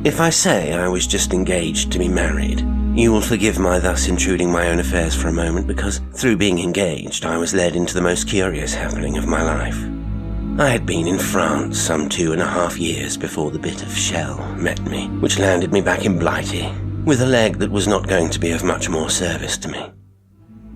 If I say I was just engaged to be married, you will forgive my thus intruding my own affairs for a moment, because through being engaged I was led into the most curious happening of my life. I had been in France some 2.5 years before the bit of shell met me, which landed me back in Blighty, with a leg that was not going to be of much more service to me.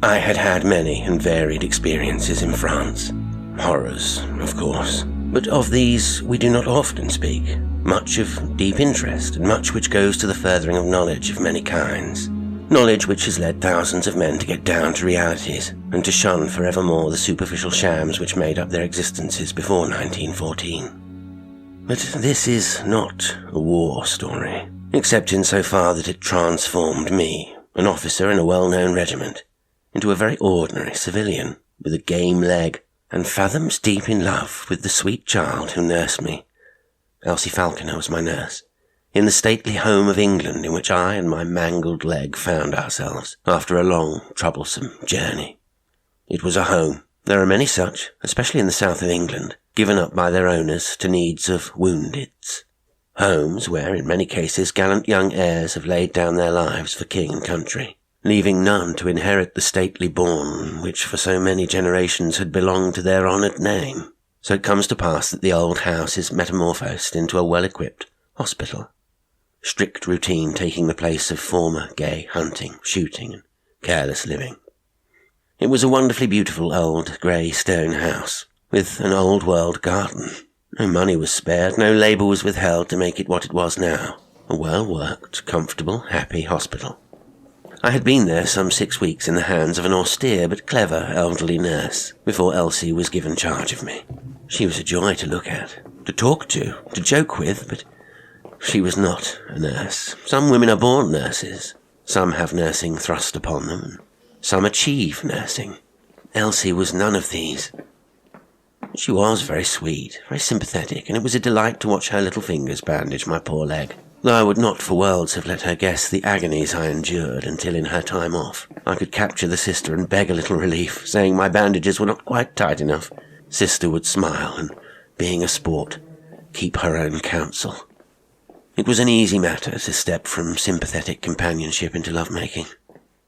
I had had many and varied experiences in France. Horrors, of course, but of these we do not often speak. Much of deep interest, and much which goes to the furthering of knowledge of many kinds. Knowledge which has led thousands of men to get down to realities, and to shun forevermore the superficial shams which made up their existences before 1914. But this is not a war story, except in so far that it transformed me, an officer in a well-known regiment, into a very ordinary civilian, with a game leg, and fathoms deep in love with the sweet child who nursed me. Elsie Falconer was my nurse, in the stately home of England in which I and my mangled leg found ourselves after a long, troublesome journey. It was a home. There are many such, especially in the south of England, given up by their owners to needs of woundeds. Homes where, in many cases, gallant young heirs have laid down their lives for king and country, leaving none to inherit the stately bourne which for so many generations had belonged to their honoured name. So it comes to pass that the old house is metamorphosed into a well-equipped hospital, strict routine taking the place of former gay hunting, shooting, and careless living. It was a wonderfully beautiful old grey stone house, with an old-world garden. No money was spared, no labour was withheld to make it what it was now, a well-worked, comfortable, happy hospital. I had been there some 6 weeks in the hands of an austere but clever elderly nurse, before Elsie was given charge of me. She was a joy to look at, to talk to joke with, but she was not a nurse. Some women are born nurses. Some have nursing thrust upon them, and some achieve nursing. Elsie was none of these. She was very sweet, very sympathetic, and it was a delight to watch her little fingers bandage my poor leg, though I would not for worlds have let her guess the agonies I endured until in her time off I could capture the sister and beg a little relief, saying my bandages were not quite tight enough. Sister would smile and, being a sport, keep her own counsel. It was an easy matter to step from sympathetic companionship into love-making.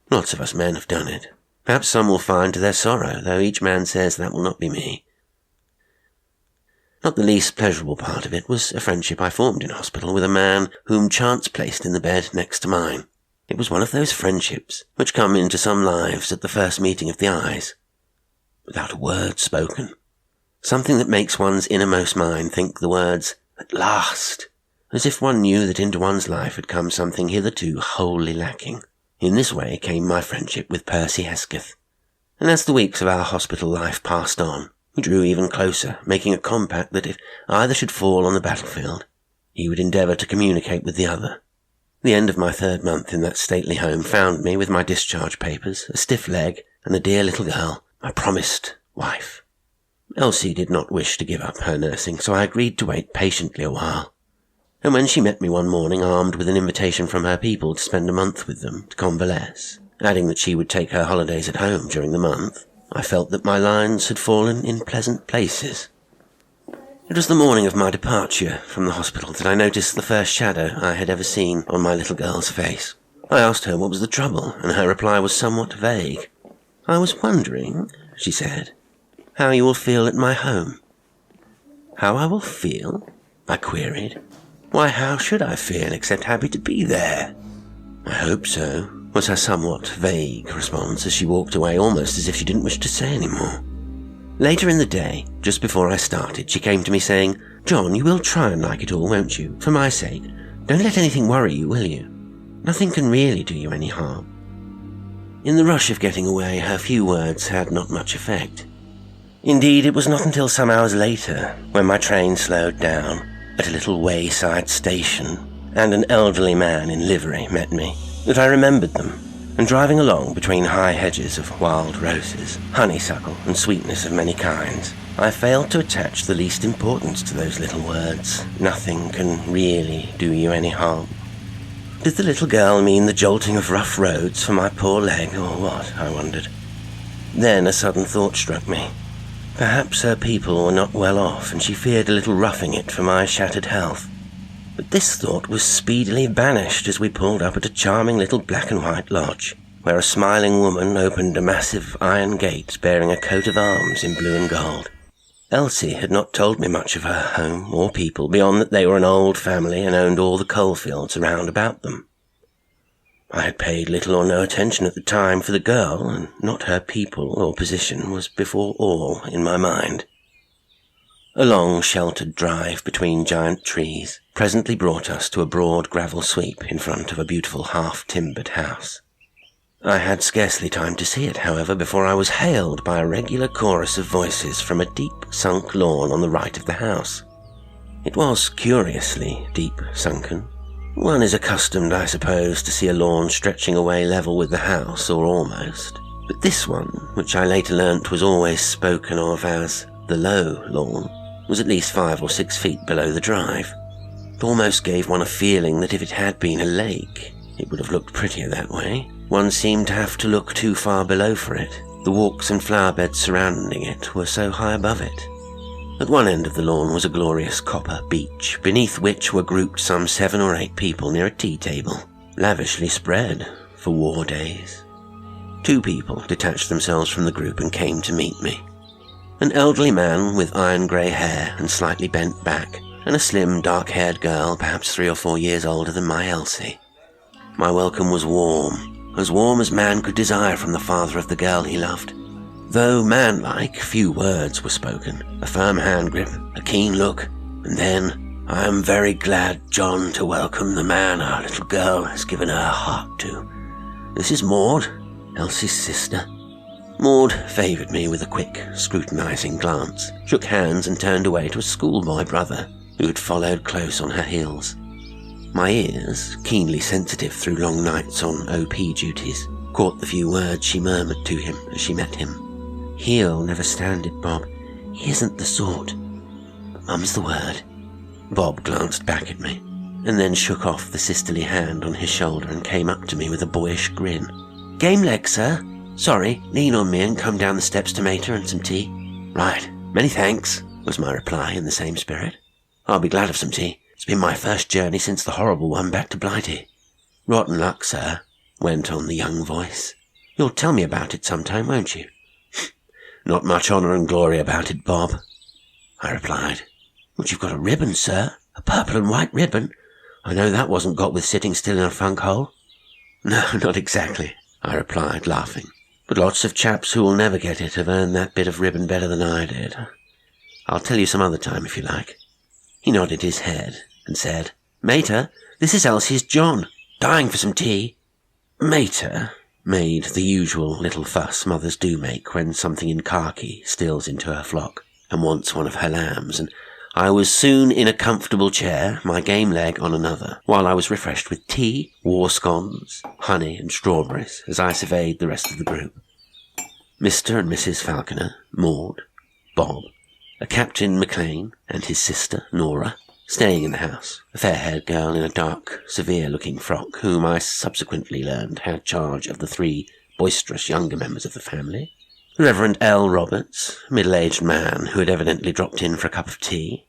Lots of us men have done it. Perhaps some will find to their sorrow, though each man says that will not be me. Not the least pleasurable part of it was a friendship I formed in hospital with a man whom chance placed in the bed next to mine. It was one of those friendships which come into some lives at the first meeting of the eyes, without a word spoken. Something that makes one's innermost mind think the words, "at last," as if one knew that into one's life had come something hitherto wholly lacking. In this way came my friendship with Percy Hesketh. And as the weeks of our hospital life passed on, we drew even closer, making a compact that if either should fall on the battlefield, he would endeavour to communicate with the other. The end of my 3rd month in that stately home found me with my discharge papers, a stiff leg, and the dear little girl, my promised wife. Elsie did not wish to give up her nursing, so I agreed to wait patiently a while. And when she met me one morning armed with an invitation from her people to spend a month with them to convalesce, adding that she would take her holidays at home during the month, I felt that my lines had fallen in pleasant places. It was the morning of my departure from the hospital that I noticed the first shadow I had ever seen on my little girl's face. I asked her what was the trouble, and her reply was somewhat vague. "I was wondering," she said, "how you will feel at my home." "How I will feel?" I queried. "Why, how should I feel except happy to be there?" "I hope so," was her somewhat vague response as she walked away, almost as if she didn't wish to say any more. Later in the day, just before I started, she came to me saying, "John, you will try and like it all, won't you? For my sake. Don't let anything worry you, will you? Nothing can really do you any harm." In the rush of getting away, her few words had not much effect. Indeed, it was not until some hours later, when my train slowed down at a little wayside station, and an elderly man in livery met me, that I remembered them, and driving along between high hedges of wild roses, honeysuckle, and sweetness of many kinds, I failed to attach the least importance to those little words. Nothing can really do you any harm. Did the little girl mean the jolting of rough roads for my poor leg, or what, I wondered. Then a sudden thought struck me. Perhaps her people were not well off, and she feared a little roughing it for my shattered health. But this thought was speedily banished as we pulled up at a charming little black and white lodge, where a smiling woman opened a massive iron gate bearing a coat of arms in blue and gold. Elsie had not told me much of her home or people, beyond that they were an old family and owned all the coalfields around about them. I had paid little or no attention at the time, for the girl, and not her people or position, was before all in my mind. A long, sheltered drive between giant trees presently brought us to a broad gravel sweep in front of a beautiful half-timbered house. I had scarcely time to see it, however, before I was hailed by a regular chorus of voices from a deep sunk lawn on the right of the house. It was curiously deep sunken. One is accustomed, I suppose, to see a lawn stretching away level with the house, or almost. But this one, which I later learnt was always spoken of as the low lawn, was at least 5 or 6 feet below the drive. It almost gave one a feeling that if it had been a lake, it would have looked prettier that way. One seemed to have to look too far below for it. The walks and flower beds surrounding it were so high above it. At one end of the lawn was a glorious copper beach, beneath which were grouped some 7 or 8 people near a tea table, lavishly spread for war days. 2 people detached themselves from the group and came to meet me. An elderly man with iron-grey hair and slightly bent back, and a slim, dark-haired girl, perhaps 3 or 4 years older than my Elsie. My welcome was warm as man could desire from the father of the girl he loved. Though man-like, few words were spoken. A firm hand grip, a keen look, and then, "I am very glad, John, to welcome the man our little girl has given her heart to. This is Maud, Elsie's sister." Maud favoured me with a quick, scrutinising glance, shook hands and turned away to a schoolboy brother who had followed close on her heels. My ears, keenly sensitive through long nights on OP duties, caught the few words she murmured to him as she met him. "He'll never stand it, Bob. He isn't the sort. But mum's the word." Bob glanced back at me, and then shook off the sisterly hand on his shoulder and came up to me with a boyish grin. "Game leg, sir? Sorry, lean on me and come down the steps to Mater and some tea." "Right, many thanks," was my reply in the same spirit. "I'll be glad of some tea. It's been my first journey since the horrible one back to Blighty." "Rotten luck, sir," went on the young voice. "You'll tell me about it sometime, won't you?" "Not much honour and glory about it, Bob," I replied. "But you've got a ribbon, sir. A purple and white ribbon. I know that wasn't got with sitting still in a funk hole." "No, not exactly," I replied, laughing. "But lots of chaps who will never get it have earned that bit of ribbon better than I did. I'll tell you some other time if you like." He nodded his head and said, "Mater, this is Elsie's John. Dying for some tea." Mater made the usual little fuss mothers do make when something in khaki steals into her flock and wants one of her lambs, and I was soon in a comfortable chair, my game leg on another, while I was refreshed with tea, war scones, honey and strawberries as I surveyed the rest of the group. Mr. and Mrs. Falconer, Maud, Bob, a Captain McLean and his sister, Nora, staying in the house, a fair-haired girl in a dark, severe-looking frock, whom I subsequently learned had charge of the 3 boisterous younger members of the family, the Reverend L. Roberts, a middle-aged man who had evidently dropped in for a cup of tea,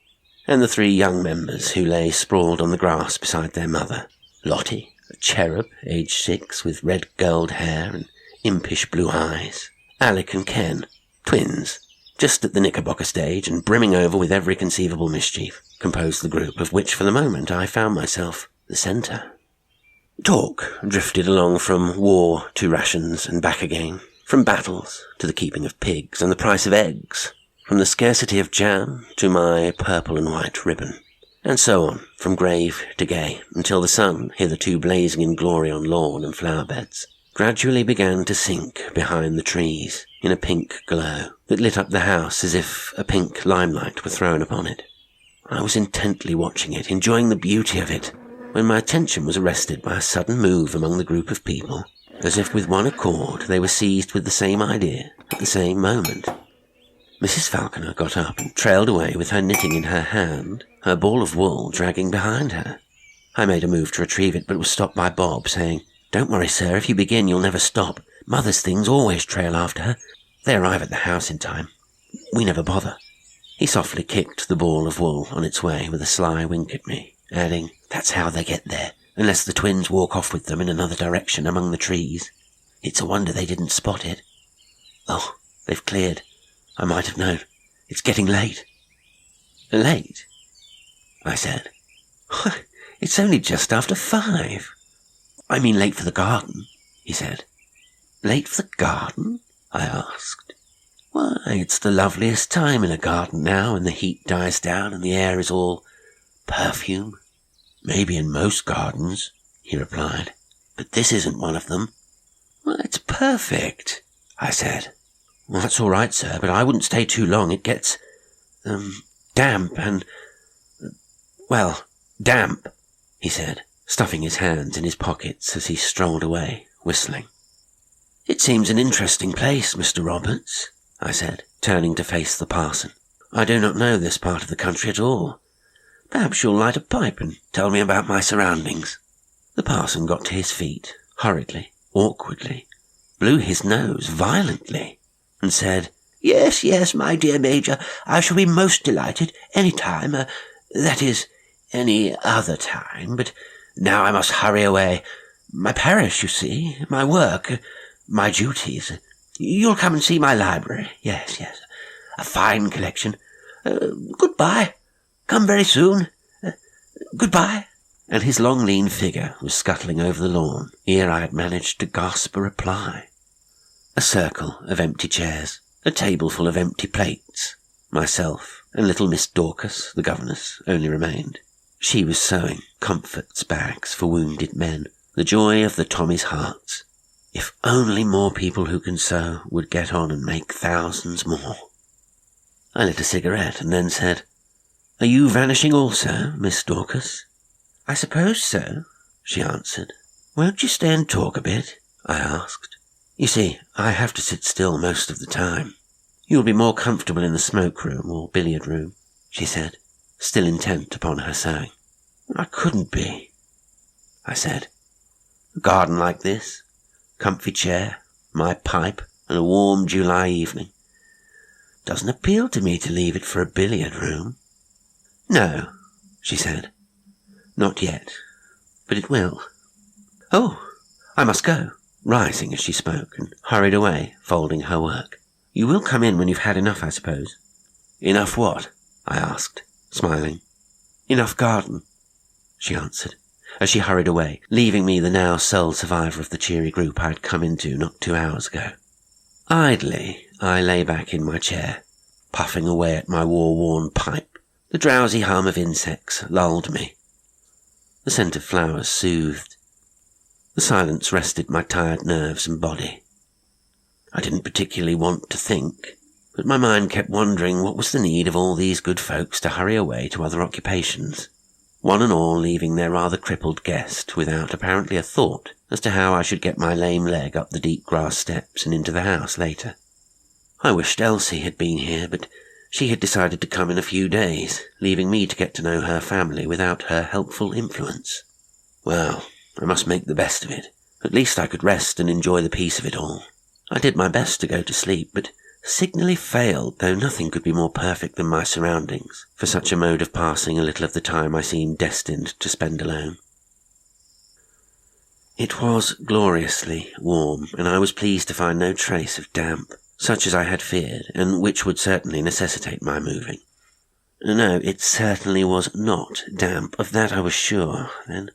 and the 3 young members who lay sprawled on the grass beside their mother, Lottie, a cherub, aged 6, with red-gold hair and impish blue eyes, Alec and Ken, twins, just at the knickerbocker stage and brimming over with every conceivable mischief, composed the group of which for the moment I found myself the centre. Talk drifted along from war to rations and back again, from battles to the keeping of pigs and the price of eggs, from the scarcity of jam to my purple and white ribbon, and so on, from grave to gay, until the sun, hitherto blazing in glory on lawn and flower beds, gradually began to sink behind the trees in a pink glow that lit up the house as if a pink limelight were thrown upon it. I was intently watching it, enjoying the beauty of it, when my attention was arrested by a sudden move among the group of people, as if with one accord they were seized with the same idea at the same moment. Mrs. Falconer got up and trailed away with her knitting in her hand, her ball of wool dragging behind her. I made a move to retrieve it, but was stopped by Bob, saying, "Don't worry, sir, if you begin you'll never stop. Mother's things always trail after her. They arrive at the house in time." we never bother." He softly kicked the ball of wool on its way with a sly wink at me, adding, "That's how they get there, unless the twins walk off with them in another direction among the trees. It's a wonder they didn't spot it. Oh, they've cleared. I might have known. It's getting late." "Late?" I said. "It's only just after 5. I mean late for the garden," he said. "Late for the garden?" I asked. "Why, it's the loveliest time in a garden now, when the heat dies down and the air is all perfume." "Maybe in most gardens," he replied, "but this isn't one of them." "Well, it's perfect," I said. "Well, that's all right, sir, but I wouldn't stay too long. It gets, damp and, damp," he said, stuffing his hands in his pockets as he strolled away, whistling. "It seems an interesting place, Mr. Roberts," I said, turning to face the parson. "I do not know this part of the country at all. Perhaps you'll light a pipe and tell me about my surroundings." The parson got to his feet, hurriedly, awkwardly, blew his nose violently, and said, Yes, my dear Major, I shall be most delighted any time, that is, any other time, but now I must hurry away. My parish, you see, my work, my duties. You'll come and see my library. Yes, a fine collection. Goodbye. Come very soon. Goodbye." And his long lean figure was scuttling over the lawn ere I had managed to gasp a reply. A circle of empty chairs, a table full of empty plates. Myself and little Miss Dorcas, the governess, only remained. She was sewing comforts bags for wounded men, the joy of the Tommies' hearts. If only more people who can sew would get on and make thousands more. I lit a cigarette and then said, "Are you vanishing also, Miss Dorcas?" "I suppose so," she answered. "Won't you stay and talk a bit?" I asked. "You see, I have to sit still most of the time." "You'll be more comfortable in the smoke-room or billiard-room," she said, still intent upon her sewing. "I couldn't be," I said. "A garden like this, comfy chair, my pipe, and a warm July evening. Doesn't appeal to me to leave it for a billiard-room." "No," she said. "Not yet, but it will. Oh, I must go," rising as she spoke, and hurried away, folding her work. "You will come in when you've had enough, I suppose?" "Enough what?" I asked, smiling. "Enough garden," she answered, as she hurried away, leaving me the now sole survivor of the cheery group I had come into not 2 hours ago. Idly, I lay back in my chair, puffing away at my war-worn pipe. The drowsy hum of insects lulled me. The scent of flowers soothed. The silence rested my tired nerves and body. I didn't particularly want to think, but my mind kept wondering what was the need of all these good folks to hurry away to other occupations, one and all leaving their rather crippled guest without apparently a thought as to how I should get my lame leg up the deep grass steps and into the house later. I wished Elsie had been here, but she had decided to come in a few days, leaving me to get to know her family without her helpful influence. Well, I must make the best of it. At least I could rest and enjoy the peace of it all. I did my best to go to sleep, but signally failed, though nothing could be more perfect than my surroundings, for such a mode of passing a little of the time I seemed destined to spend alone. It was gloriously warm, and I was pleased to find no trace of damp, such as I had feared, and which would certainly necessitate my moving. No, it certainly was not damp, of that I was sure. Then,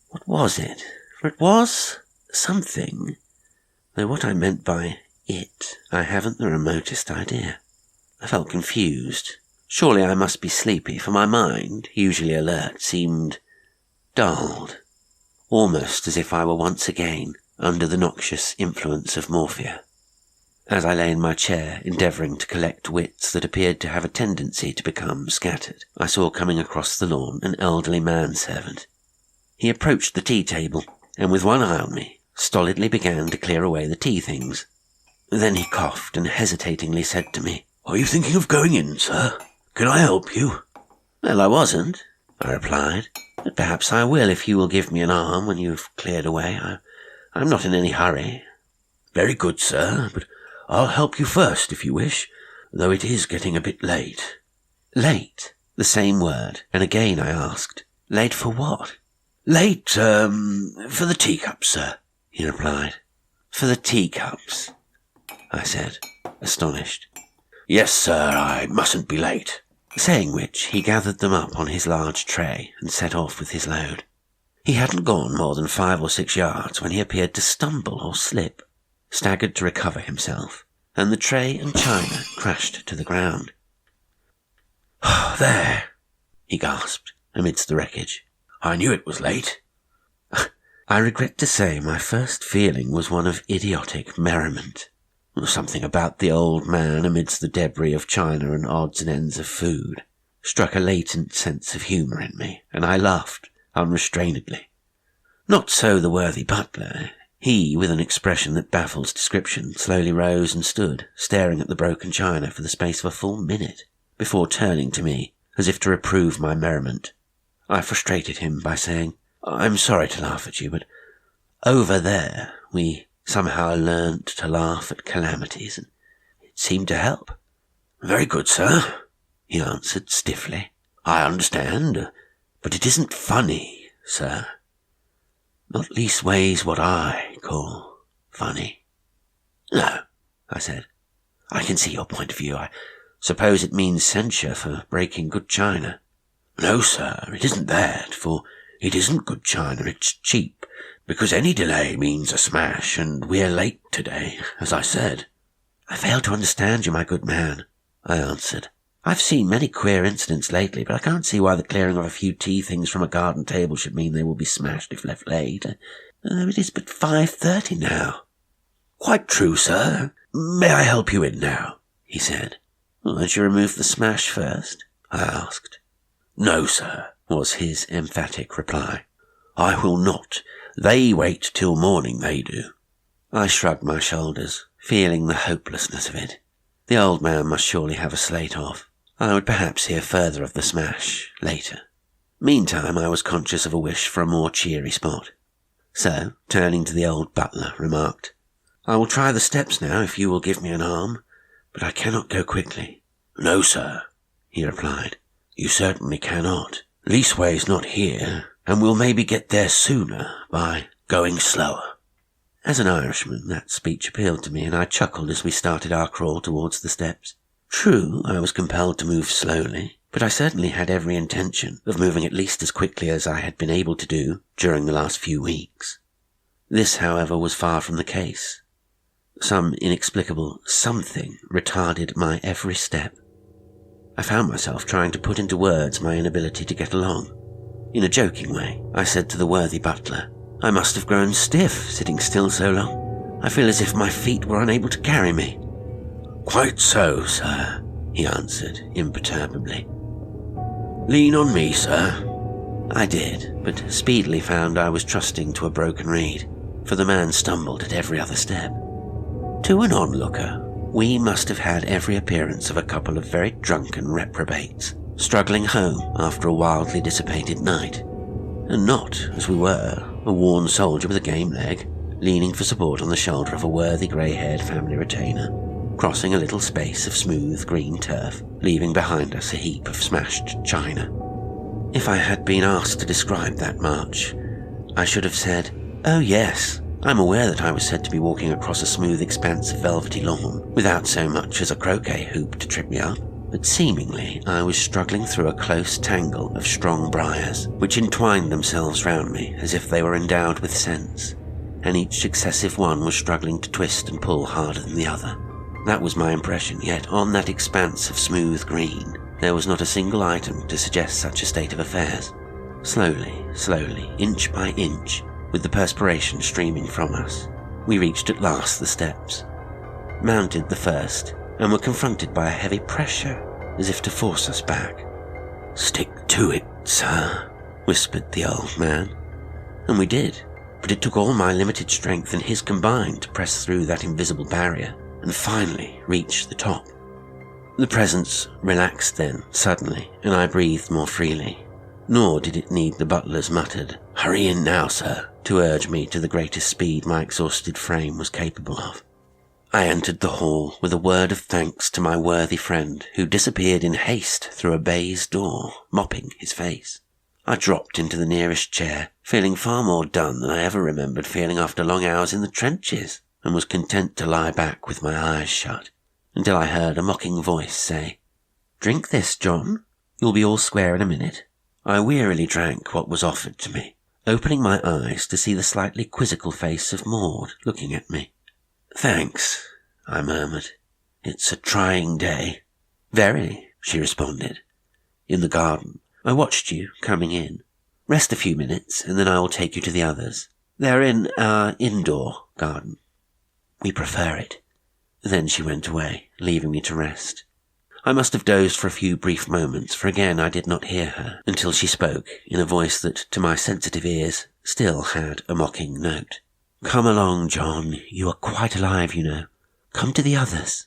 what was it? For it was something, though what I meant by it I haven't the remotest idea. I felt confused. Surely I must be sleepy, for my mind, usually alert, seemed dulled, almost as if I were once again under the noxious influence of morphia. As I lay in my chair, endeavouring to collect wits that appeared to have a tendency to become scattered, I saw coming across the lawn an elderly manservant. He approached the tea-table, and with one eye on me, stolidly began to clear away the tea things. Then he coughed and hesitatingly said to me, "Are you thinking of going in, sir? Can I help you?" "Well, I wasn't," I replied, "but perhaps I will if you will give me an arm when you've cleared away. I'm not in any hurry." "Very good, sir, but I'll help you first if you wish. though it is getting a bit late." "Late?" The same word, and again I asked, "Late for what?" "Late, for the teacups, sir," he replied. "For the teacups?" I said, astonished. "Yes, sir, I mustn't be late." Saying which, he gathered them up on his large tray and set off with his load. He hadn't gone more than 5 or 6 yards when he appeared to stumble or slip, staggered to recover himself, and the tray and china crashed to the ground. "There," he gasped amidst the wreckage. "I knew it was late." I regret to say my first feeling was one of idiotic merriment. Something about the old man amidst the debris of china and odds and ends of food struck a latent sense of humour in me, and I laughed unrestrainedly. Not so the worthy butler. He, with an expression that baffles description, slowly rose and stood, staring at the broken china for the space of a full minute, before turning to me, as if to reprove my merriment. I frustrated him by saying, "I'm sorry to laugh at you, but over there we somehow learnt to laugh at calamities, and it seemed to help." "Very good, sir," he answered stiffly. "I understand, but it isn't funny, sir. Not leastways what I call funny." "No," I said. "I can see your point of view. I suppose it means censure for breaking good china." "No, sir, it isn't that, for it isn't good china, it's cheap, because any delay means a smash, and we're late today, as I said." "I fail to understand you, my good man," I answered. "I've seen many queer incidents lately, but I can't see why the clearing of a few tea things from a garden table should mean they will be smashed if left late. It is but 5:30 now." "Quite true, sir. May I help you in now?" he said. "Won't you remove the smash first?" I asked. "No, sir," was his emphatic reply. "I will not. They wait till morning, they do." I shrugged my shoulders, feeling the hopelessness of it. The old man must surely have a slate off. I would perhaps hear further of the smash later. Meantime, I was conscious of a wish for a more cheery spot. So, turning to the old butler, remarked, "I will try the steps now if you will give me an arm, but I cannot go quickly." "No, sir," he replied. "You certainly cannot. Leastways not here, and we'll maybe get there sooner by going slower." As an Irishman, that speech appealed to me, and I chuckled as we started our crawl towards the steps. True, I was compelled to move slowly, but I certainly had every intention of moving at least as quickly as I had been able to do during the last few weeks. This, however, was far from the case. Some inexplicable something retarded my every step. I found myself trying to put into words my inability to get along. In a joking way, I said to the worthy butler, "I must have grown stiff sitting still so long. I feel as if my feet were unable to carry me." "Quite so, sir," he answered imperturbably. "Lean on me, sir." I did, but speedily found I was trusting to a broken reed, for the man stumbled at every other step. To an onlooker, we must have had every appearance of a couple of very drunken reprobates, struggling home after a wildly dissipated night, and not, as we were, a worn soldier with a game leg, leaning for support on the shoulder of a worthy grey-haired family retainer, crossing a little space of smooth green turf, leaving behind us a heap of smashed china. If I had been asked to describe that march, I should have said, "Oh yes, I'm aware that I was said to be walking across a smooth expanse of velvety lawn, without so much as a croquet hoop to trip me up, but seemingly I was struggling through a close tangle of strong briars, which entwined themselves round me as if they were endowed with sense, and each successive one was struggling to twist and pull harder than the other. That was my impression, yet on that expanse of smooth green, there was not a single item to suggest such a state of affairs. Slowly, inch by inch, with the perspiration streaming from us, we reached at last the steps, mounted the first, and were confronted by a heavy pressure, as if to force us back. "Stick to it, sir," whispered the old man. And we did, but it took all my limited strength and his combined to press through that invisible barrier, and finally reach the top. The presence relaxed then, suddenly, and I breathed more freely. Nor did it need the butler's muttered, "Hurry in now, sir," to urge me to the greatest speed my exhausted frame was capable of. I entered the hall with a word of thanks to my worthy friend, who disappeared in haste through a baize door, mopping his face. I dropped into the nearest chair, feeling far more done than I ever remembered feeling after long hours in the trenches, and was content to lie back with my eyes shut, until I heard a mocking voice say, "Drink this, John. You'll be all square in a minute." I wearily drank what was offered to me, opening my eyes to see the slightly quizzical face of Maud looking at me. "Thanks," I murmured. "It's a trying day." "Very," she responded. "In the garden. I watched you coming in. Rest a few minutes, and then I will take you to the others. They're in our indoor garden. We prefer it." Then she went away, leaving me to rest. I must have dozed for a few brief moments, for again I did not hear her, until she spoke, in a voice that, to my sensitive ears, still had a mocking note. "Come along, John. You are quite alive, you know. Come to the others."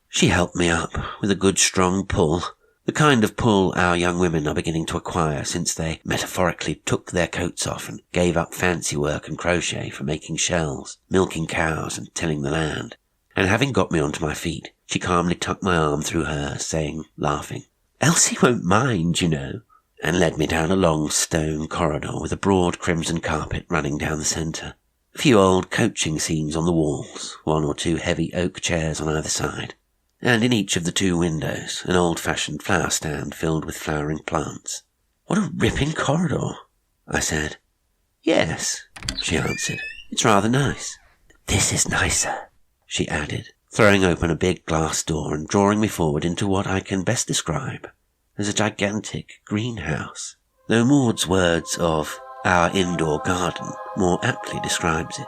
She helped me up, with a good strong pull, the kind of pull our young women are beginning to acquire since they metaphorically took their coats off and gave up fancy work and crochet for making shells, milking cows and tilling the land. And having got me onto my feet, she calmly tucked my arm through hers, saying, laughing, "Elsie won't mind, you know," and led me down a long stone corridor with a broad crimson carpet running down the centre. A few old coaching scenes on the walls, one or two heavy oak chairs on either side, and in each of the two windows an old-fashioned flower stand filled with flowering plants. "What a ripping corridor," I said. "Yes," she answered, "it's rather nice." "This is nicer," she added, throwing open a big glass door and drawing me forward into what I can best describe as a gigantic greenhouse, though Maud's words of our indoor garden more aptly describes it.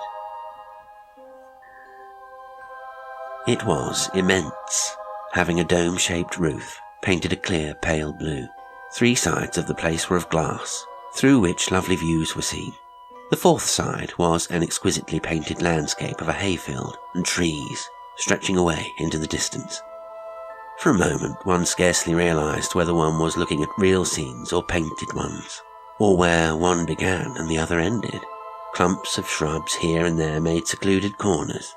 It was immense, having a dome-shaped roof, painted a clear pale blue. 3 sides of the place were of glass, through which lovely views were seen. The 4th side was an exquisitely painted landscape of a hayfield and trees, stretching away into the distance. For a moment one scarcely realised whether one was looking at real scenes or painted ones, or where one began and the other ended. Clumps of shrubs here and there made secluded corners,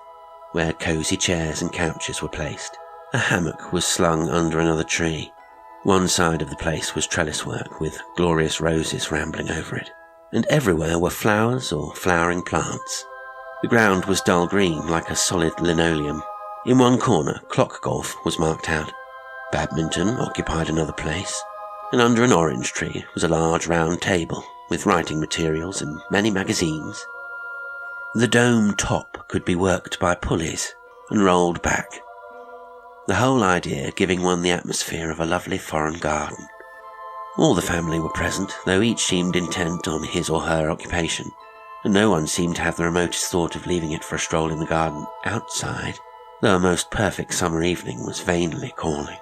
where cosy chairs and couches were placed. A hammock was slung under another tree. One side of the place was trellis work with glorious roses rambling over it, and everywhere were flowers or flowering plants. The ground was dull green like a solid linoleum. In one corner, clock golf was marked out. Badminton occupied another place, and under an orange tree was a large round table with writing materials and many magazines. The dome top could be worked by pulleys and rolled back, the whole idea giving one the atmosphere of a lovely foreign garden. All the family were present, though each seemed intent on his or her occupation, and no one seemed to have the remotest thought of leaving it for a stroll in the garden outside, though a most perfect summer evening was vainly calling.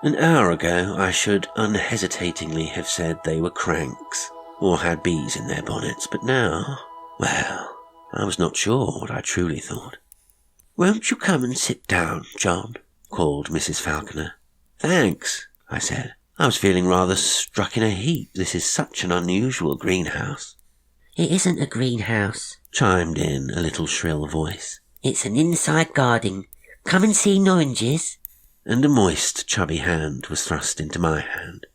An hour ago I should unhesitatingly have said they were cranks, or had bees in their bonnets, but now, well, I was not sure what I truly thought. "Won't you come and sit down, John?" called Mrs. Falconer. "Thanks," I said. I was feeling rather struck in a heap. This is such an unusual greenhouse. "It isn't a greenhouse," chimed in a little shrill voice. "It's an inside garden. Come and see oranges." And a moist, chubby hand was thrust into my hand.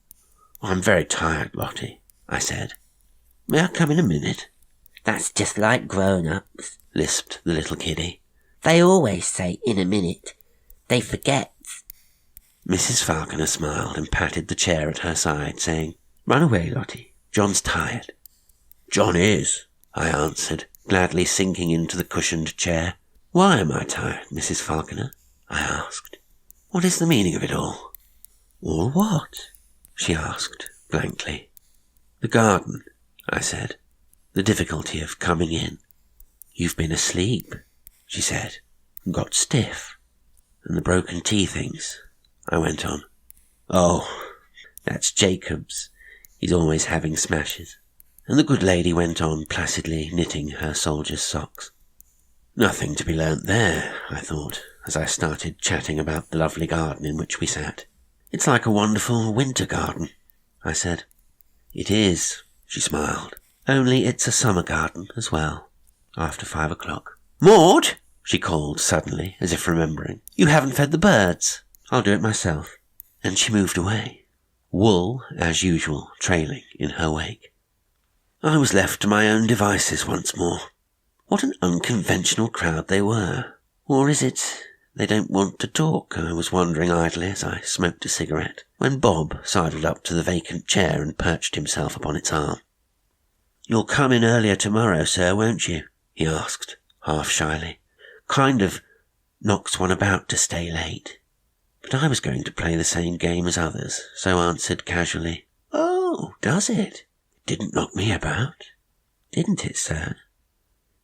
"I'm very tired, Lottie," I said. "May I come in a minute?" "That's just like grown-ups," lisped the little kiddie. "They always say in a minute. They forget." Mrs. Falconer smiled and patted the chair at her side, saying, "Run away, Lottie. John's tired." "John is," I answered, gladly sinking into the cushioned chair. "Why am I tired, Mrs. Falconer?" I asked. "What is the meaning of it all?" "All what?" she asked, blankly. "The garden," I said. "The difficulty of coming in." "You've been asleep," she said, and got stiff. "And the broken tea things," I went on. "Oh, that's Jacob's. He's always having smashes." And the good lady went on placidly knitting her soldier's socks. Nothing to be learnt there, I thought, as I started chatting about the lovely garden in which we sat. "It's like a wonderful winter garden," I said. "It is," she smiled. "Only it's a summer garden as well, after 5 o'clock. "Maud!" she called suddenly, as if remembering. "You haven't fed the birds." "I'll do it myself." And she moved away, Wool, as usual, trailing in her wake. I was left to my own devices once more. What an unconventional crowd they were. Or is it they don't want to talk? I was wondering idly as I smoked a cigarette, when Bob sidled up to the vacant chair and perched himself upon its arm. "You'll come in earlier tomorrow, sir, won't you?" he asked, half shyly. "Kind of knocks one about to stay late." But I was going to play the same game as others, so answered casually, "Oh, does it? It didn't knock me about." "Didn't it, sir?"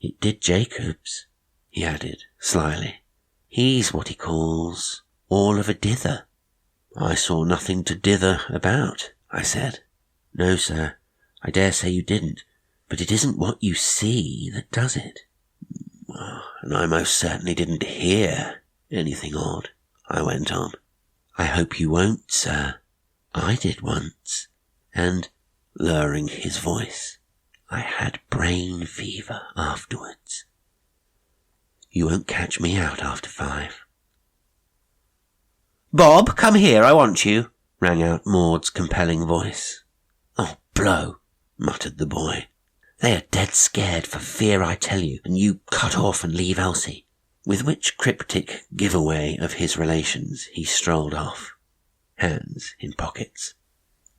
"It did Jacobs," he added slyly. "He's what he calls all of a dither." "I saw nothing to dither about," I said. "No, sir, I dare say you didn't, but it isn't what you see that does it." "And I most certainly didn't hear anything odd," I went on. "I hope you won't, sir. I did once, and," lowering his voice, "I had brain fever afterwards. You won't catch me out after 5. "Bob, come here, I want you," rang out Maud's compelling voice. "Oh, blow," muttered the boy. "They are dead scared for fear I tell you, and you cut off and leave Elsie." With which cryptic giveaway of his relations he strolled off, hands in pockets.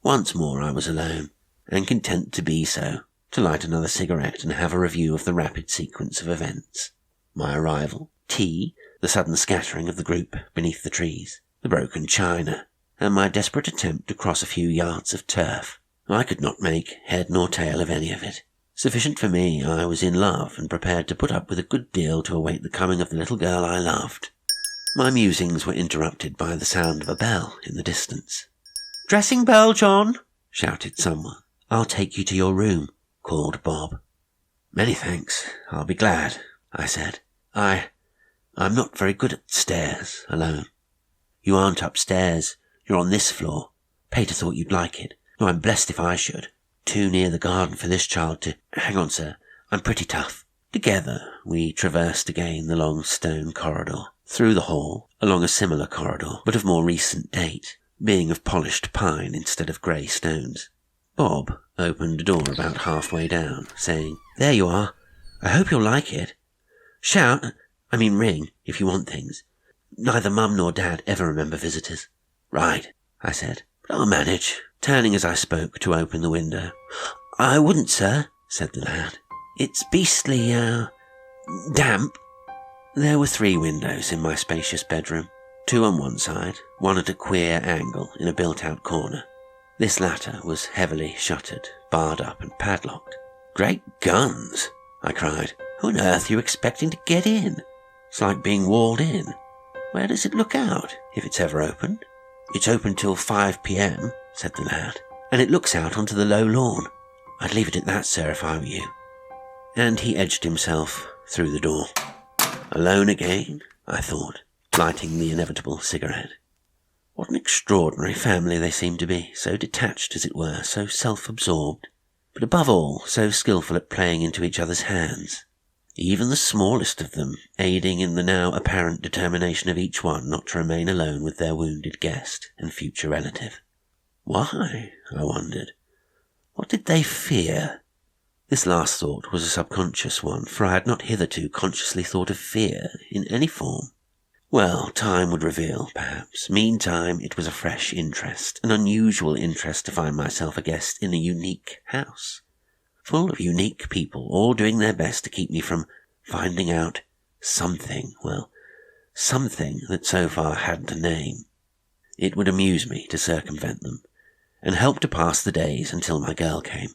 Once more I was alone, and content to be so, to light another cigarette and have a review of the rapid sequence of events. My arrival, tea, the sudden scattering of the group beneath the trees, the broken china, and my desperate attempt to cross a few yards of turf. I could not make head nor tail of any of it. Sufficient for me, I was in love and prepared to put up with a good deal to await the coming of the little girl I loved. My musings were interrupted by the sound of a bell in the distance. "Dressing bell, John," shouted someone. "I'll take you to your room," called Bob. "Many thanks, I'll be glad," I said. I'm not very good at stairs alone." "You aren't upstairs, you're on this floor. Pater thought you'd like it. No, I'm blessed if I should. Too near the garden for this child to— Hang on, sir, I'm pretty tough." Together we traversed again the long stone corridor, through the hall, along a similar corridor, but of more recent date, being of polished pine instead of grey stones. Bob opened a door about halfway down, saying, "There you are. I hope you'll like it. Ring, if you want things. Neither Mum nor Dad ever remember visitors." "Right," I said, "but I'll manage," turning as I spoke to open the window. "I wouldn't, sir," said the lad. "It's beastly, damp." There were 3 windows in my spacious bedroom, 2 on one side, one at a queer angle in a built-out corner. This latter was heavily shuttered, barred up and padlocked. "Great guns," I cried. "Who on earth are you expecting to get in? It's like being walled in. Where does it look out, if it's ever opened?" "It's open till 5 p.m, said the lad, "and it looks out onto the low lawn. I'd leave it at that, sir, if I were you." And he edged himself through the door. Alone again, I thought, lighting the inevitable cigarette. What an extraordinary family they seemed to be, so detached, as it were, so self-absorbed, but above all, so skillful at playing into each other's hands. Even the smallest of them aiding in the now apparent determination of each one not to remain alone with their wounded guest and future relative. Why, I wondered. What did they fear? This last thought was a subconscious one, for I had not hitherto consciously thought of fear in any form. Well, time would reveal, perhaps. Meantime, it was a fresh interest, an unusual interest to find myself a guest in a unique house, full of unique people, all doing their best to keep me from finding out something that so far hadn't a name. It would amuse me to circumvent them, and help to pass the days until my girl came.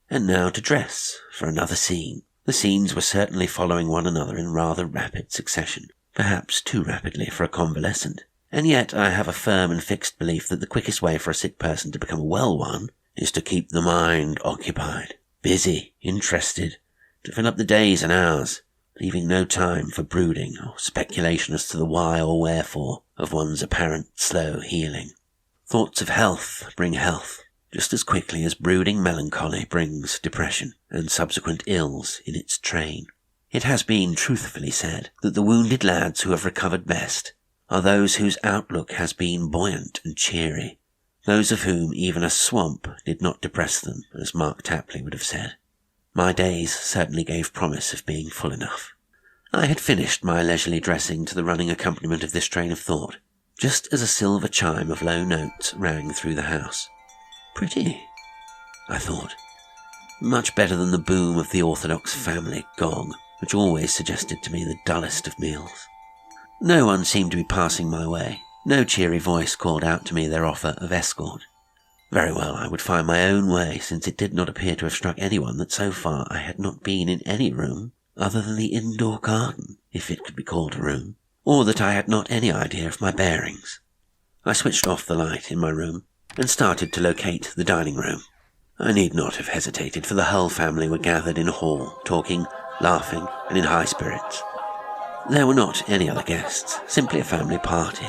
And now to dress for another scene. The scenes were certainly following one another in rather rapid succession, perhaps too rapidly for a convalescent, and yet I have a firm and fixed belief that the quickest way for a sick person to become a well one is to keep the mind occupied, busy, interested, to fill up the days and hours, leaving no time for brooding or speculation as to the why or wherefore of one's apparent slow healing. Thoughts of health bring health, just as quickly as brooding melancholy brings depression and subsequent ills in its train. It has been truthfully said that the wounded lads who have recovered best are those whose outlook has been buoyant and cheery, those of whom even a swamp did not depress them, as Mark Tapley would have said. My days certainly gave promise of being full enough. I had finished my leisurely dressing to the running accompaniment of this train of thought, just as a silver chime of low notes rang through the house. Pretty, I thought. Much better than the boom of the orthodox family gong, which always suggested to me the dullest of meals. No one seemed to be passing my way. No cheery voice called out to me their offer of escort. Very well, I would find my own way, since it did not appear to have struck anyone that so far I had not been in any room other than the indoor garden, if it could be called a room, or that I had not any idea of my bearings. I switched off the light in my room and started to locate the dining room. I need not have hesitated, for the Hull family were gathered in a hall, talking, laughing, and in high spirits. There were not any other guests, simply a family party.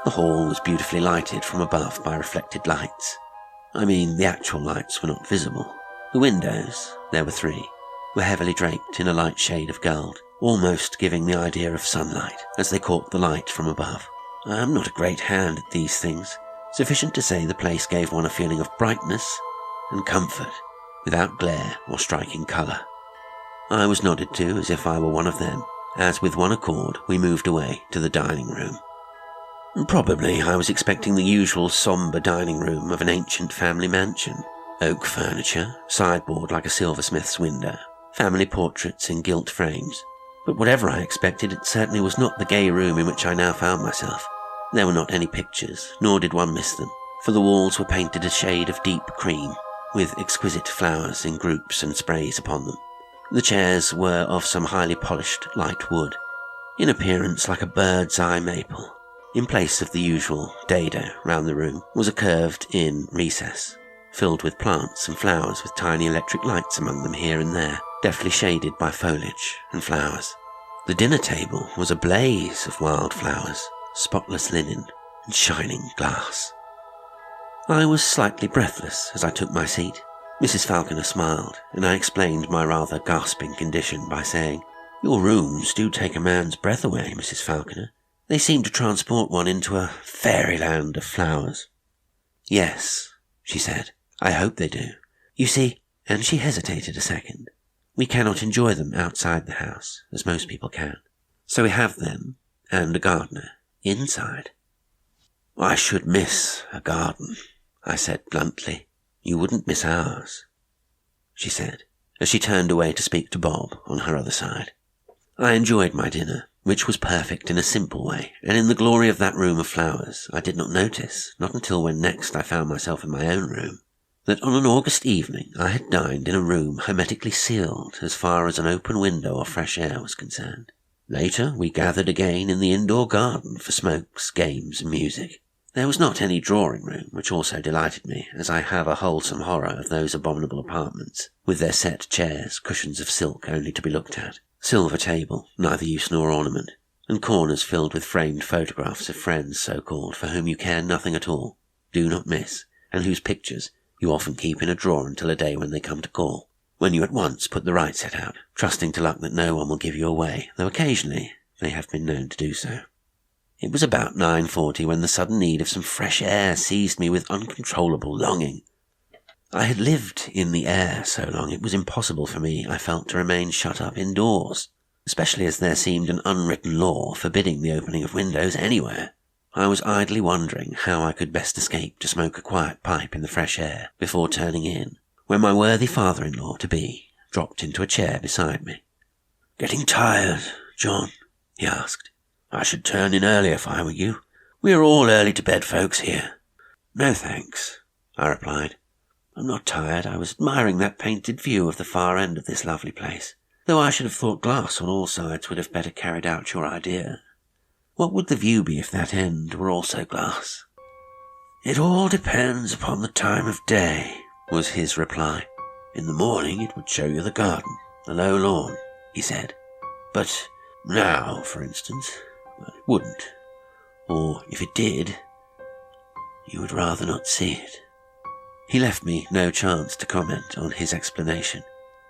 The hall was beautifully lighted from above by reflected lights. I mean, the actual lights were not visible. The windows, there were 3, were heavily draped in a light shade of gold, almost giving the idea of sunlight as they caught the light from above. I am not a great hand at these things. Sufficient to say the place gave one a feeling of brightness and comfort, without glare or striking colour. I was nodded to as if I were one of them, as with one accord we moved away to the dining room. Probably I was expecting the usual sombre dining room of an ancient family mansion. Oak furniture, sideboard like a silversmith's window, family portraits in gilt frames. But whatever I expected, it certainly was not the gay room in which I now found myself. There were not any pictures, nor did one miss them, for the walls were painted a shade of deep cream, with exquisite flowers in groups and sprays upon them. The chairs were of some highly polished light wood, in appearance like a bird's eye maple. In place of the usual dado round the room was a curved-in recess, filled with plants and flowers with tiny electric lights among them here and there, deftly shaded by foliage and flowers. The dinner table was a blaze of wild flowers, spotless linen, and shining glass. I was slightly breathless as I took my seat. Mrs. Falconer smiled, and I explained my rather gasping condition by saying, "Your rooms do take a man's breath away, Mrs. Falconer. They seem to transport one into a fairyland of flowers." "Yes," she said, "I hope they do. You see," and she hesitated a second, "we cannot enjoy them outside the house, as most people can. So we have them, and a gardener, inside." "I should miss a garden," I said bluntly. "You wouldn't miss ours," she said, as she turned away to speak to Bob on her other side. I enjoyed my dinner, which was perfect in a simple way, and in the glory of that room of flowers I did not notice, not until when next I found myself in my own room, that on an August evening I had dined in a room hermetically sealed as far as an open window or fresh air was concerned. Later we gathered again in the indoor garden for smokes, games, and music. There was not any drawing-room, which also delighted me, as I have a wholesome horror of those abominable apartments, with their set chairs, cushions of silk only to be looked at, silver table, neither use nor ornament, and corners filled with framed photographs of friends so-called for whom you care nothing at all, do not miss, and whose pictures you often keep in a drawer until a day when they come to call, when you at once put the right set out, trusting to luck that no one will give you away, though occasionally they have been known to do so. It was about 9:40 when the sudden need of some fresh air seized me with uncontrollable longing. I had lived in the air so long it was impossible for me, I felt, to remain shut up indoors, especially as there seemed an unwritten law forbidding the opening of windows anywhere. I was idly wondering how I could best escape to smoke a quiet pipe in the fresh air before turning in, when my worthy father-in-law-to-be dropped into a chair beside me. "Getting tired, John?" he asked. "I should turn in early if I were you. We are all early-to-bed folks here." "No, thanks," I replied. "I'm not tired. I was admiring that painted view of the far end of this lovely place, though I should have thought glass on all sides would have better carried out your idea. What would the view be if that end were also glass?" "It all depends upon the time of day," was his reply. "In the morning it would show you the garden, the low lawn," he said. "But now, for instance, it wouldn't. Or if it did, you would rather not see it." He left me no chance to comment on his explanation,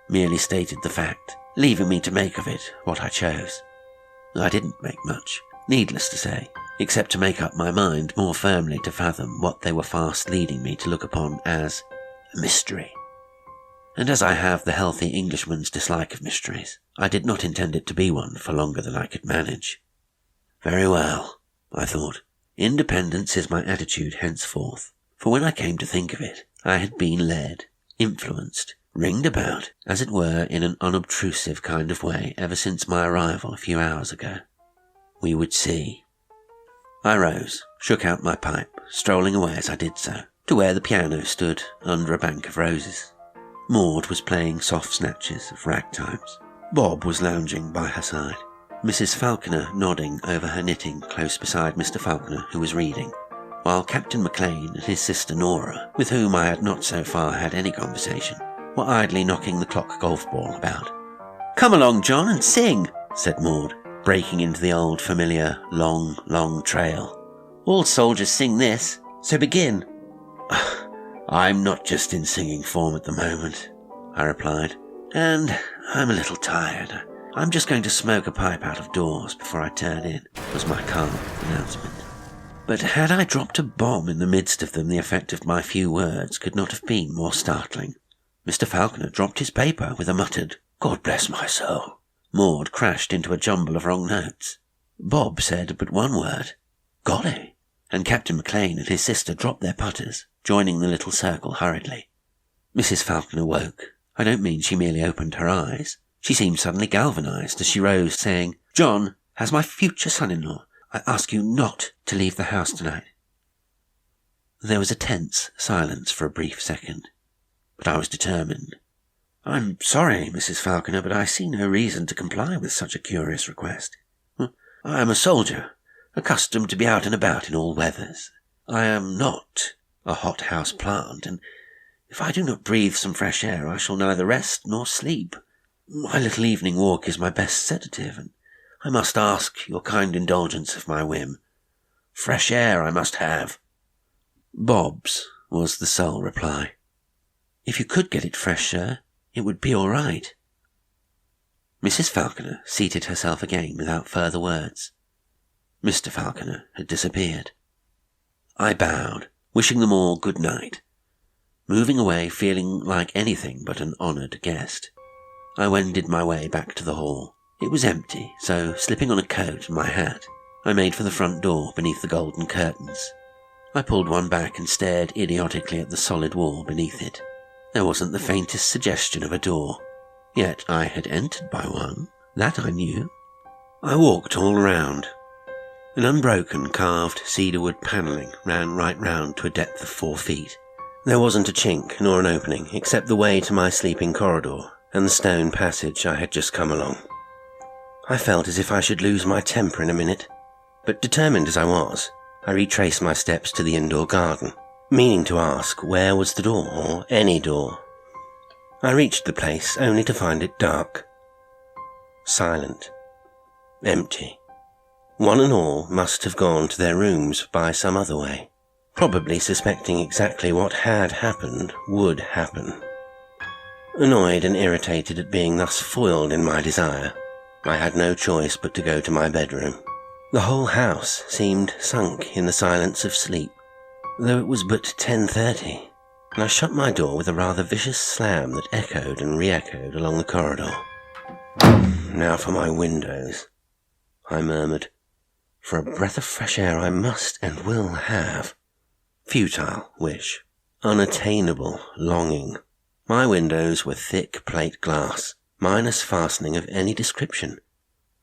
merely stated the fact leaving me to make of it what I chose. I didn't make much, needless to say, except to make up my mind more firmly to fathom what they were fast leading me to look upon as a mystery. And as I have the healthy Englishman's dislike of mysteries, I did not intend it to be one for longer than I could manage. Very well, I thought. Independence is my attitude henceforth, for when I came to think of it, I had been led, influenced, ringed about, as it were, in an unobtrusive kind of way ever since my arrival a few hours ago. We would see. I rose, shook out my pipe, strolling away as I did so, to where the piano stood under a bank of roses. Maud was playing soft snatches of ragtimes. Bob was lounging by her side, Mrs. Falconer nodding over her knitting close beside Mr. Falconer, who was reading, while Captain McLean and his sister Nora, with whom I had not so far had any conversation, were idly knocking the clock golf ball about. "Come along, John, and sing," said Maud, breaking into the old familiar long, long trail. "All soldiers sing this, so begin." "I'm not just in singing form at the moment," I replied, "and I'm a little tired. I'm just going to smoke a pipe out of doors before I turn in," was my calm announcement. But had I dropped a bomb in the midst of them, the effect of my few words could not have been more startling. Mr. Falconer dropped his paper with a muttered, "God bless my soul." Maud crashed into a jumble of wrong notes. Bob said but one word, "Golly," and Captain McLean and his sister dropped their putters, joining the little circle hurriedly. Mrs. Falconer woke. I don't mean she merely opened her eyes. She seemed suddenly galvanized as she rose, saying, "John, as my future son-in-law, I ask you not to leave the house tonight." There was a tense silence for a brief second, but I was determined. "I'm sorry, Mrs. Falconer, but I see no reason to comply with such a curious request. I am a soldier, accustomed to be out and about in all weathers. I am not a hothouse plant, and if I do not breathe some fresh air, I shall neither rest nor sleep. My little evening walk is my best sedative, and I must ask your kind indulgence of my whim. Fresh air I must have." "Bob's," was the sole reply. "If you could get it fresh, sir, it would be all right." Mrs. Falconer seated herself again without further words. Mr. Falconer had disappeared. I bowed, wishing them all good night, moving away feeling like anything but an honoured guest. I wended my way back to the hall. It was empty, so slipping on a coat and my hat, I made for the front door beneath the golden curtains. I pulled one back and stared idiotically at the solid wall beneath it. There wasn't the faintest suggestion of a door, yet I had entered by one, that I knew. I walked all round. An unbroken carved cedarwood panelling ran right round to a depth of 4 feet. There wasn't a chink nor an opening except the way to my sleeping corridor and the stone passage I had just come along. I felt as if I should lose my temper in a minute, but determined as I was, I retraced my steps to the indoor garden, meaning to ask where was the door, or any door. I reached the place only to find it dark, silent, empty. One and all must have gone to their rooms by some other way, probably suspecting exactly what had happened would happen. Annoyed and irritated at being thus foiled in my desire, I had no choice but to go to my bedroom. The whole house seemed sunk in the silence of sleep, though it was but 10:30, and I shut my door with a rather vicious slam that echoed and re-echoed along the corridor. "Now for my windows," I murmured. "For a breath of fresh air I must and will have." Futile wish. Unattainable longing. My windows were thick plate glass, minus fastening of any description.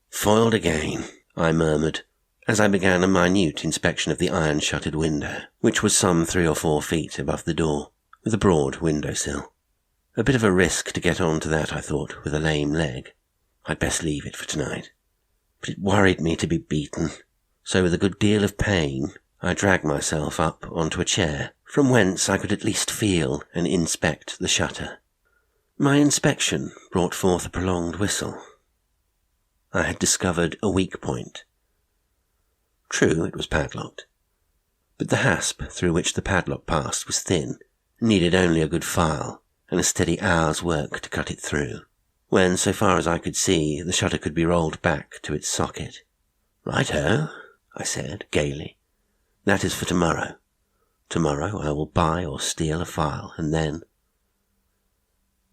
"Foiled again," I murmured, as I began a minute inspection of the iron-shuttered window, which was some 3 or 4 feet above the door, with a broad windowsill. A bit of a risk to get on to that, I thought, with a lame leg. I'd best leave it for tonight. But it worried me to be beaten, so with a good deal of pain, I dragged myself up onto a chair, from whence I could at least feel and inspect the shutter. My inspection brought forth a prolonged whistle. I had discovered a weak point. True, it was padlocked, but the hasp through which the padlock passed was thin, and needed only a good file and a steady hour's work to cut it through. when, so far as I could see, the shutter could be rolled back to its socket. "Right-ho," I said, gaily. "That is for tomorrow. Tomorrow I will buy or steal a file, and then—"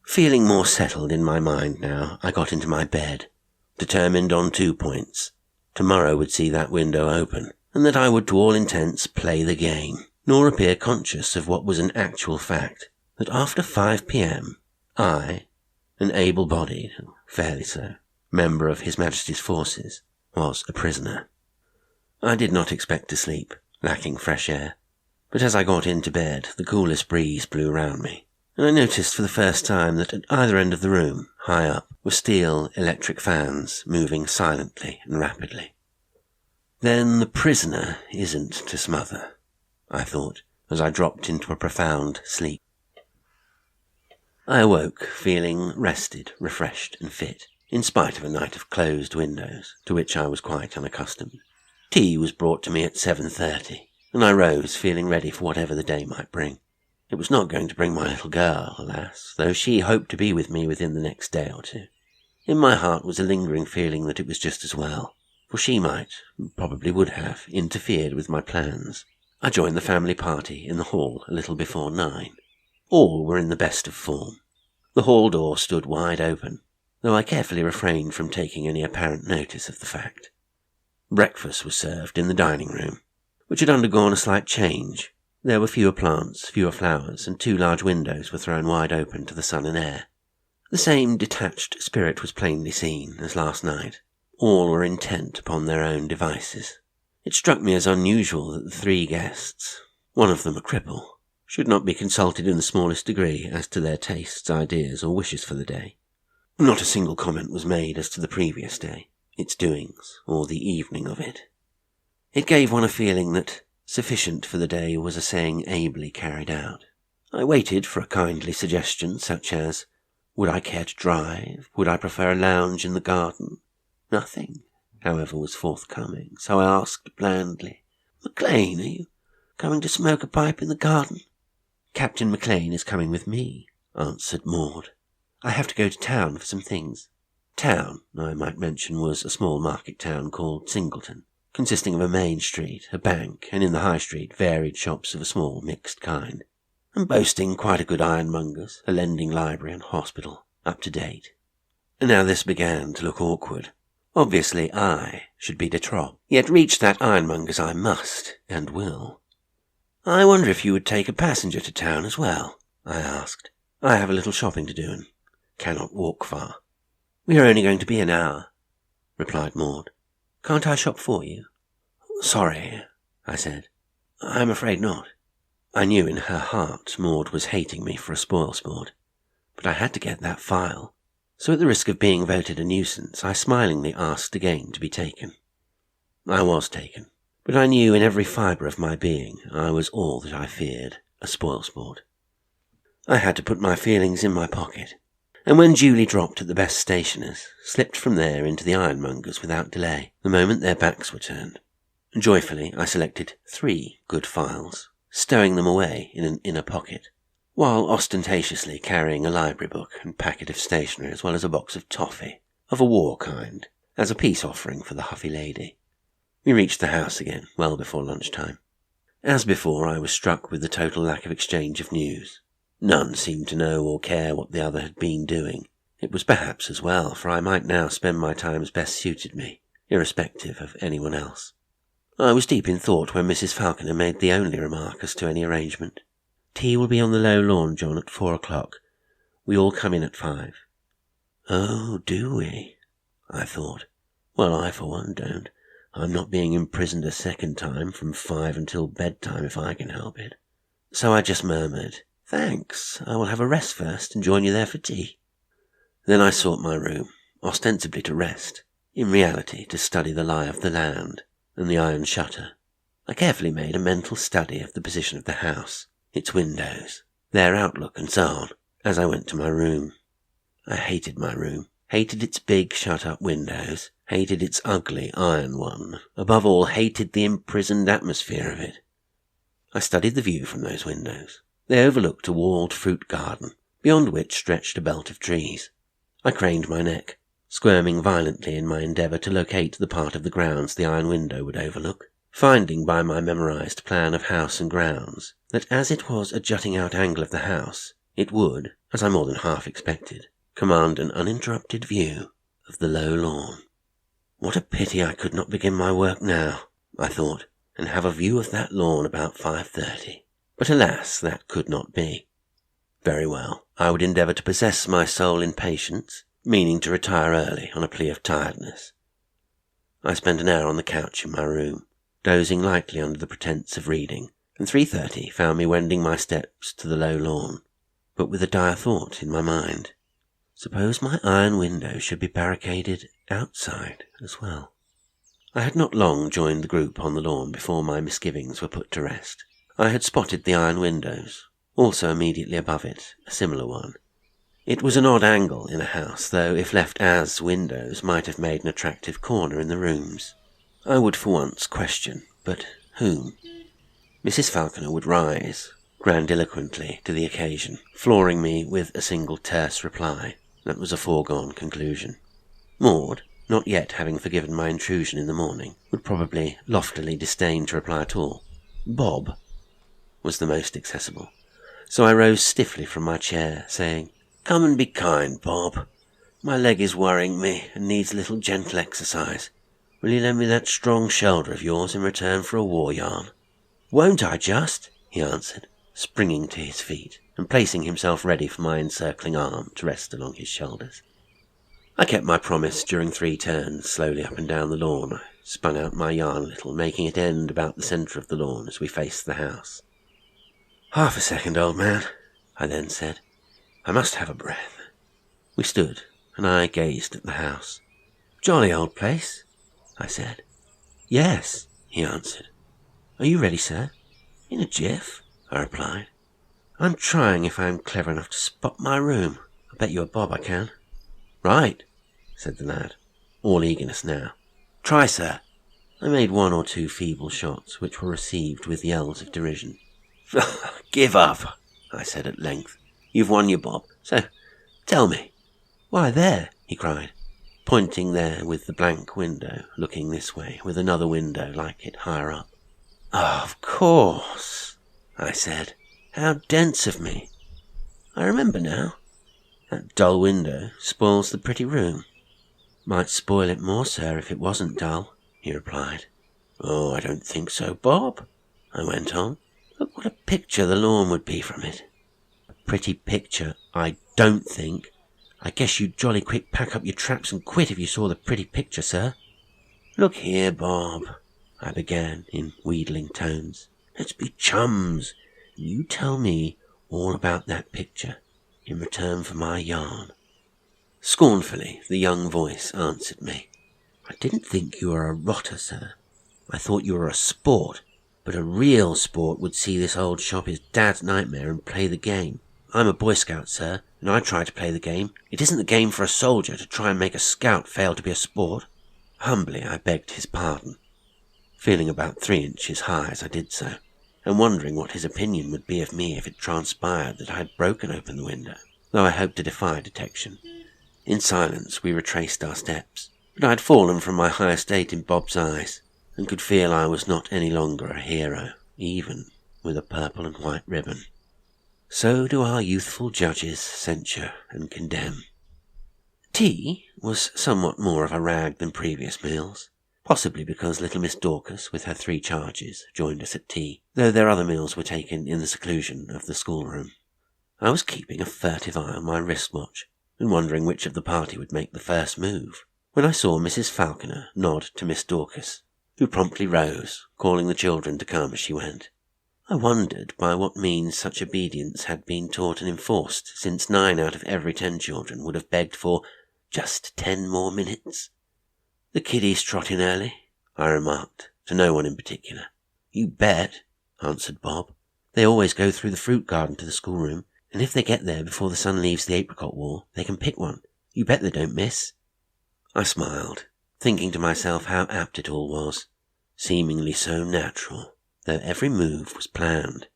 Feeling more settled in my mind now, I got into my bed, determined on 2 points. Tomorrow would see that window open, and that I would to all intents play the game, nor appear conscious of what was an actual fact, that after 5 p.m. I, an able-bodied, fairly so, member of His Majesty's forces, was a prisoner. I did not expect to sleep, lacking fresh air, but as I got into bed, the coolest breeze blew round me, and I noticed for the first time that at either end of the room, high up, were steel electric fans moving silently and rapidly. Then the prisoner isn't to smother, I thought, as I dropped into a profound sleep. I awoke feeling rested, refreshed and fit, in spite of a night of closed windows, to which I was quite unaccustomed. Tea was brought to me at 7:30, and I rose feeling ready for whatever the day might bring. It was not going to bring my little girl, alas, though she hoped to be with me within the next day or two. In my heart was a lingering feeling that it was just as well, for she might, probably would have, interfered with my plans. I joined the family party in the hall a little before 9. All were in the best of form. The hall door stood wide open, though I carefully refrained from taking any apparent notice of the fact. Breakfast was served in the dining room, which had undergone a slight change. There were fewer plants, fewer flowers, and 2 large windows were thrown wide open to the sun and air. The same detached spirit was plainly seen as last night. All were intent upon their own devices. It struck me as unusual that the 3 guests, one of them a cripple, should not be consulted in the smallest degree as to their tastes, ideas, or wishes for the day. Not a single comment was made as to the previous day, its doings, or the evening of it. It gave one a feeling that sufficient for the day was a saying ably carried out. I waited for a kindly suggestion such as, would I care to drive? Would I prefer a lounge in the garden? Nothing, however, was forthcoming, so I asked blandly, "Maclean, are you coming to smoke a pipe in the garden?" "Captain Maclean is coming with me," answered Maud. "I have to go to town for some things." Town, I might mention, was a small market town called Singleton, consisting of a main street, a bank, and in the high street varied shops of a small mixed kind, and boasting quite a good ironmonger's, a lending library and hospital, up to date. And now this began to look awkward. Obviously I should be de trop, yet reach that ironmonger's I must, and will. "I wonder if you would take a passenger to town as well?" I asked. "I have a little shopping to do and cannot walk far." "We are only going to be an hour," replied Maud. "Can't I shop for you?" "Sorry," I said. "I'm afraid not." I knew in her heart Maud was hating me for a spoilsport, but I had to get that file, so at the risk of being voted a nuisance, I smilingly asked again to be taken. I was taken, but I knew in every fibre of my being I was all that I feared, a spoilsport. I had to put my feelings in my pocket, and when duly dropped at the best stationer's, slipped from there into the ironmonger's without delay, the moment their backs were turned. Joyfully I selected 3 good files, stowing them away in an inner pocket, while ostentatiously carrying a library book and packet of stationery as well as a box of toffee, of a war kind, as a peace offering for the huffy lady. We reached the house again, well before lunchtime. As before, I was struck with the total lack of exchange of news. None seemed to know or care what the other had been doing. It was perhaps as well, for I might now spend my time as best suited me, irrespective of anyone else. I was deep in thought when Mrs. Falconer made the only remark as to any arrangement. "Tea will be on the low lawn, John, at 4 o'clock. We all come in at 5. "Oh, do we?" I thought. "Well, I for one don't. I'm not being imprisoned a second time from 5 until bedtime if I can help it." So I just murmured, "Thanks, I will have a rest first and join you there for tea." Then I sought my room, ostensibly to rest, in reality to study the lie of the land and the iron shutter. I carefully made a mental study of the position of the house, its windows, their outlook and so on, as I went to my room. I hated my room, hated its big shut-up windows, hated its ugly iron one, above all hated the imprisoned atmosphere of it. I studied the view from those windows. They overlooked a walled fruit garden, beyond which stretched a belt of trees. I craned my neck, squirming violently in my endeavour to locate the part of the grounds the iron window would overlook, finding by my memorised plan of house and grounds that as it was a jutting-out angle of the house, it would, as I more than half expected, command an uninterrupted view of the low lawn. What a pity I could not begin my work now, I thought, and have a view of that lawn about 5:30. But alas, that could not be. Very well, I would endeavour to possess my soul in patience, meaning to retire early on a plea of tiredness. I spent an hour on the couch in my room, dozing lightly under the pretence of reading, and 3:30 found me wending my steps to the low lawn, but with a dire thought in my mind. Suppose my iron window should be barricaded outside as well. I had not long joined the group on the lawn before my misgivings were put to rest. I had spotted the iron windows, also immediately above it, a similar one. It was an odd angle in a house, though if left as windows might have made an attractive corner in the rooms. I would for once question, but whom? Mrs. Falconer would rise, grandiloquently, to the occasion, flooring me with a single terse reply. That was a foregone conclusion. Maud, not yet having forgiven my intrusion in the morning, would probably loftily disdain to reply at all. Bob was the most accessible, so I rose stiffly from my chair, saying, "Come and be kind, Bob. My leg is worrying me and needs a little gentle exercise. Will you lend me that strong shoulder of yours in return for a war yarn?" "Won't I just?" he answered, springing to his feet and placing himself ready for my encircling arm to rest along his shoulders. I kept my promise during 3 turns slowly up and down the lawn. I spun out my yarn a little, making it end about the centre of the lawn as we faced the house. "Half a second, old man," I then said. "I must have a breath." We stood, and I gazed at the house. "Jolly old place," I said. "Yes," he answered. "Are you ready, sir?" "In a jiff," I replied. "I'm trying if I'm clever enough to spot my room. I bet you a bob I can." "Right," said the lad, all eagerness now. "Try, sir." I made 1 or 2 feeble shots, which were received with yells of derision. "Give up," I said at length. "You've won your bob, so tell me." "Why, there," he cried, pointing there with the blank window, looking this way, with another window like it higher up. "Oh, of course," I said. "How dense of me. I remember now. That dull window spoils the pretty room." "Might spoil it more, sir, if it wasn't dull," he replied. "Oh, I don't think so, Bob," I went on. "Look what a picture the lawn would be from it." "A pretty picture, I don't think. I guess you'd jolly quick pack up your traps and quit if you saw the pretty picture, sir." "Look here, Bob," I began in wheedling tones. "Let's be chums, and you tell me all about that picture in return for my yarn." Scornfully, the young voice answered me. "I didn't think you were a rotter, sir. I thought you were a sport, but a real sport would see this old shop his dad's nightmare and play the game. I'm a Boy Scout, sir, and I try to play the game. It isn't the game for a soldier to try and make a scout fail to be a sport." Humbly I begged his pardon, feeling about 3 inches high as I did so, and wondering what his opinion would be of me if it transpired that I had broken open the window, though I hoped to defy detection. In silence we retraced our steps, but I had fallen from my high estate in Bob's eyes, and could feel I was not any longer a hero, even with a purple and white ribbon. So do our youthful judges censure and condemn. Tea was somewhat more of a rag than previous meals, possibly because little Miss Dorcas, with her 3 charges, joined us at tea, though their other meals were taken in the seclusion of the schoolroom. I was keeping a furtive eye on my wristwatch, and wondering which of the party would make the first move, when I saw Mrs. Falconer nod to Miss Dorcas, who promptly rose, calling the children to come as she went. I wondered by what means such obedience had been taught and enforced, since 9 out of every 10 children would have begged for just 10 more minutes. "The kiddies trot in early," I remarked, to no one in particular. "You bet," answered Bob. "They always go through the fruit garden to the schoolroom, and if they get there before the sun leaves the apricot wall, they can pick one. You bet they don't miss." I smiled, thinking to myself how apt it all was, seemingly so natural, though every move was planned.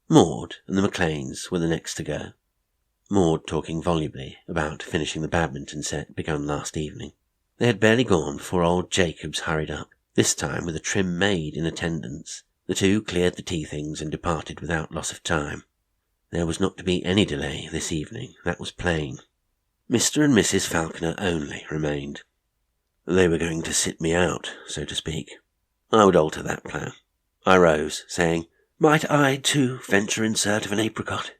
Maud and the McLeans were the next to go. Maud talking volubly about finishing the badminton set begun last evening. They had barely gone before old Jacobs hurried up, this time with a trim maid in attendance. The two cleared the tea things and departed without loss of time. There was not to be any delay this evening, that was plain. Mr. and Mrs. Falconer only remained. They were going to sit me out, so to speak. I would alter that plan. I rose, saying, "Might I, too, venture in search of an apricot?"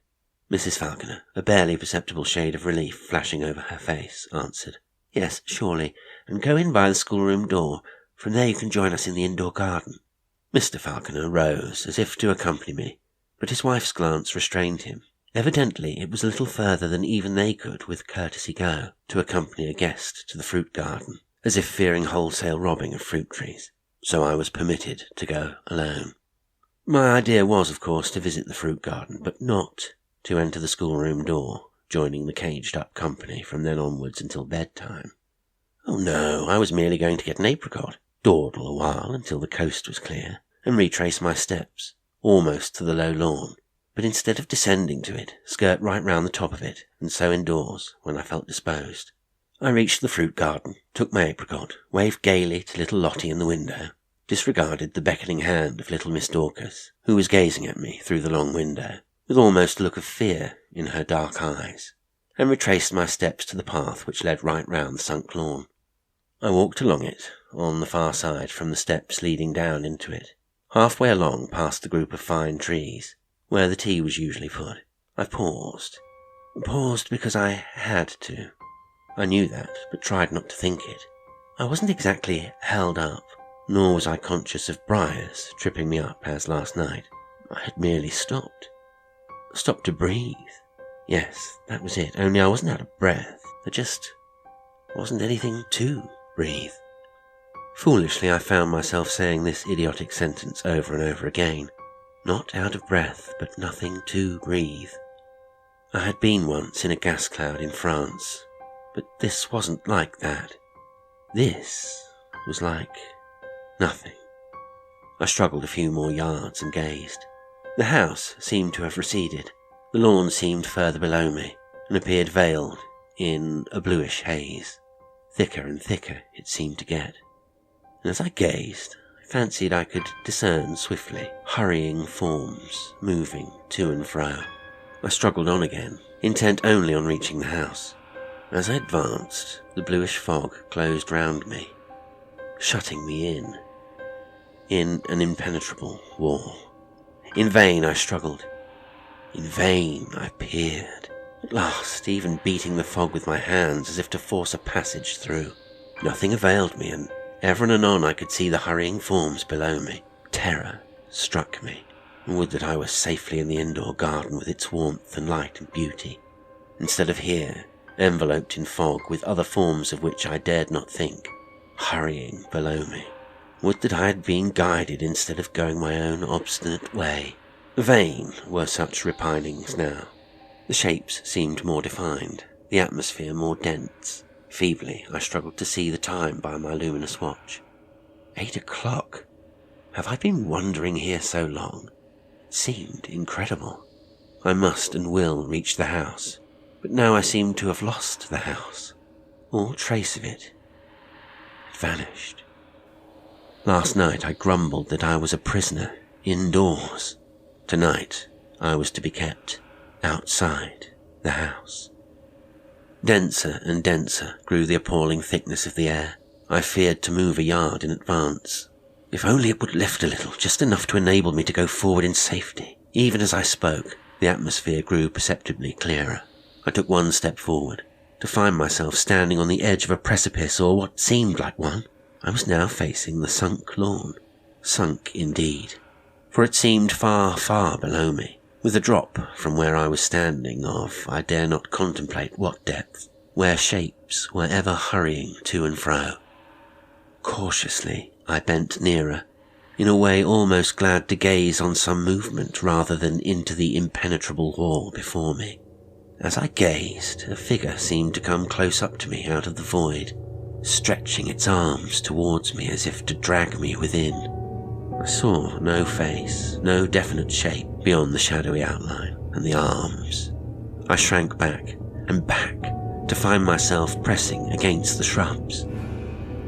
Mrs. Falconer, a barely perceptible shade of relief flashing over her face, answered, "Yes, surely, and go in by the schoolroom door. From there you can join us in the indoor garden." Mr. Falconer rose, as if to accompany me, but his wife's glance restrained him. Evidently it was a little further than even they could with courtesy go, to accompany a guest to the fruit garden, as if fearing wholesale robbing of fruit trees. So I was permitted to go alone. My idea was, of course, to visit the fruit garden, but not to enter the schoolroom door, joining the caged-up company from then onwards until bedtime. Oh no, I was merely going to get an apricot, dawdle a while until the coast was clear, and retrace my steps, almost to the low lawn, but instead of descending to it, skirt right round the top of it, and so indoors when I felt disposed. I reached the fruit garden, took my apricot, waved gaily to little Lottie in the window, disregarded the beckoning hand of little Miss Dorcas, who was gazing at me through the long window, with almost a look of fear in her dark eyes, and retraced my steps to the path which led right round the sunk lawn. I walked along it, on the far side from the steps leading down into it, halfway along past the group of fine trees, where the tea was usually put. I paused because I had to. I knew that, but tried not to think it. I wasn't exactly held up, nor was I conscious of briars tripping me up as last night. I had merely stopped. Stopped to breathe. Yes, that was it, only I wasn't out of breath. There just wasn't anything to breathe. Foolishly, I found myself saying this idiotic sentence over and over again. Not out of breath, but nothing to breathe. I had been once in a gas cloud in France, but this wasn't like that. This was like nothing. I struggled a few more yards and gazed. The house seemed to have receded. The lawn seemed further below me, and appeared veiled in a bluish haze. Thicker and thicker it seemed to get. And as I gazed, I fancied I could discern swiftly hurrying forms moving to and fro. I struggled on again, intent only on reaching the house. As I advanced, the bluish fog closed round me, shutting me in an impenetrable wall. In vain I struggled. In vain I peered. At last, even beating the fog with my hands as if to force a passage through. Nothing availed me, and ever and anon I could see the hurrying forms below me. Terror struck me, and would that I were safely in the indoor garden with its warmth and light and beauty, instead of here, enveloped in fog with other forms of which I dared not think, hurrying below me. Would that I had been guided instead of going my own obstinate way. Vain were such repinings now. The shapes seemed more defined, the atmosphere more dense. Feebly I struggled to see the time by my luminous watch. 8 o'clock. Have I been wandering here so long? It seemed incredible. I must and will reach the house, but now I seemed to have lost the house. All trace of it had vanished. Last night I grumbled that I was a prisoner indoors. Tonight I was to be kept outside the house. Denser and denser grew the appalling thickness of the air. I feared to move a yard in advance. If only it would lift a little, just enough to enable me to go forward in safety. Even as I spoke, the atmosphere grew perceptibly clearer. I took one step forward, to find myself standing on the edge of a precipice, or what seemed like one. I was now facing the sunk lawn. Sunk indeed, for it seemed far, far below me, with a drop from where I was standing of I dare not contemplate what depth, where shapes were ever hurrying to and fro. Cautiously I bent nearer, in a way almost glad to gaze on some movement rather than into the impenetrable wall before me. As I gazed, a figure seemed to come close up to me out of the void, stretching its arms towards me as if to drag me within. I saw no face, no definite shape beyond the shadowy outline and the arms. I shrank back and back to find myself pressing against the shrubs.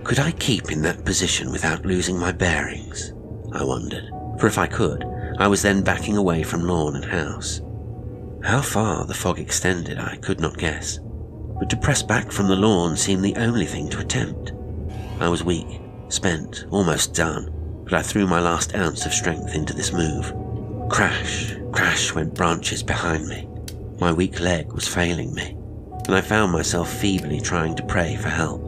Could I keep in that position without losing my bearings? I wondered, for if I could, I was then backing away from lawn and house. How far the fog extended I could not guess, but to press back from the lawn seemed the only thing to attempt. I was weak, spent, almost done, but I threw my last ounce of strength into this move. Crash, crash went branches behind me. My weak leg was failing me, and I found myself feebly trying to pray for help.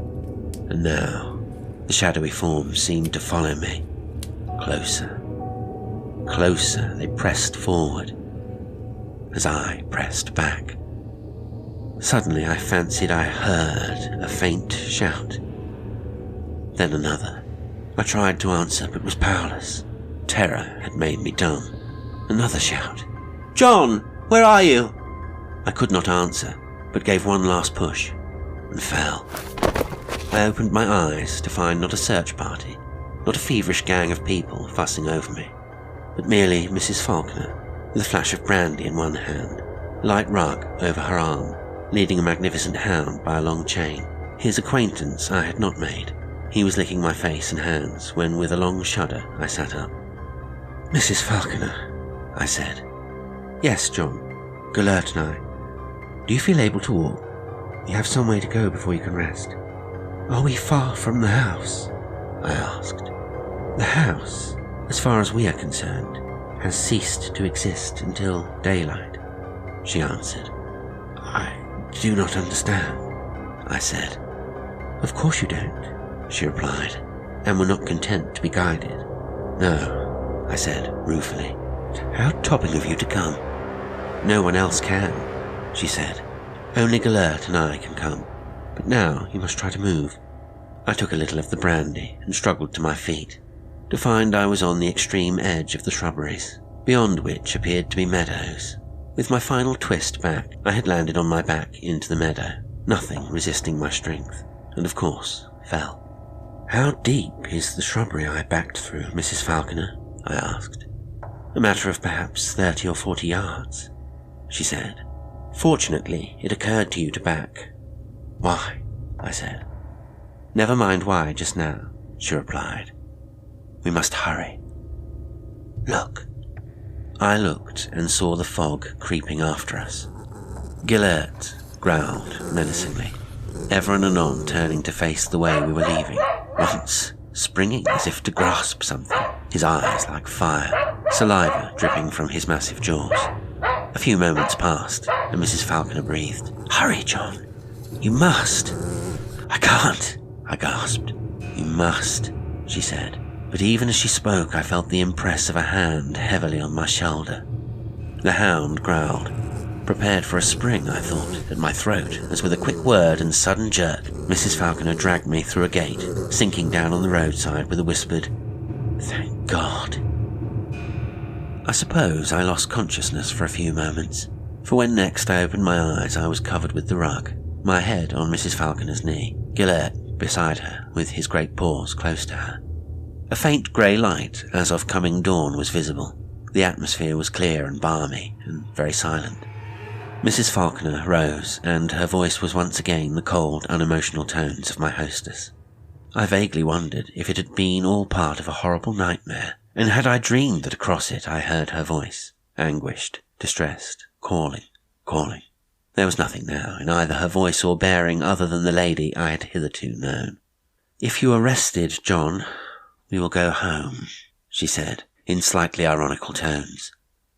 And now, the shadowy forms seemed to follow me. Closer, closer they pressed forward, as I pressed back. Suddenly I fancied I heard a faint shout. Then another. I tried to answer, but was powerless. Terror had made me dumb. Another shout. "John, where are you?" I could not answer, but gave one last push, and fell. I opened my eyes to find not a search party, not a feverish gang of people fussing over me, but merely Mrs. Faulkner, with a flash of brandy in one hand, a light rug over her arm, leading a magnificent hound by a long chain. His acquaintance I had not made. He was licking my face and hands when, with a long shudder, I sat up. "Mrs. Faulkner," I said. "Yes, John. Gelert and I. Do you feel able to walk? You have some way to go before you can rest." "Are we far from the house?" I asked. "The house, as far as we are concerned, has ceased to exist until daylight," she answered. "I do not understand," I said. "Of course you don't," she replied, "and we're not content to be guided." "No," I said ruefully. "How topping of you to come." "No one else can," she said. "Only Gelert and I can come. But now you must try to move." I took a little of the brandy and struggled to my feet, to find I was on the extreme edge of the shrubberies, beyond which appeared to be meadows. With my final twist back, I had landed on my back into the meadow, nothing resisting my strength, and of course fell. "How deep is the shrubbery I backed through, Mrs. Faulkner?" I asked. "A matter of perhaps 30 or 40 yards," she said. "Fortunately, it occurred to you to back." "Why?" I said. "Never mind why just now," she replied. "We must hurry. Look." I looked and saw the fog creeping after us. Gelert growled menacingly, ever and anon turning to face the way we were leaving, once springing as if to grasp something, his eyes like fire, saliva dripping from his massive jaws. A few moments passed, and Mrs. Faulkner breathed. "Hurry, John. You must." "I can't," I gasped. "You must," she said. But even as she spoke, I felt the impress of a hand heavily on my shoulder. The hound growled, prepared for a spring, I thought, at my throat, as with a quick word and sudden jerk, Mrs. Faulkner dragged me through a gate, sinking down on the roadside with a whispered, "Thank God." I suppose I lost consciousness for a few moments, for when next I opened my eyes I was covered with the rug, my head on Mrs. Faulkner's knee, Gelert beside her, with his great paws close to her. A faint grey light, as of coming dawn, was visible. The atmosphere was clear and balmy, and very silent. Mrs. Faulkner rose, and her voice was once again the cold, unemotional tones of my hostess. I vaguely wondered if it had been all part of a horrible nightmare, and had I dreamed that across it I heard her voice, anguished, distressed, calling. There was nothing now in either her voice or bearing other than the lady I had hitherto known. "If you are rested, John, we will go home," she said, in slightly ironical tones.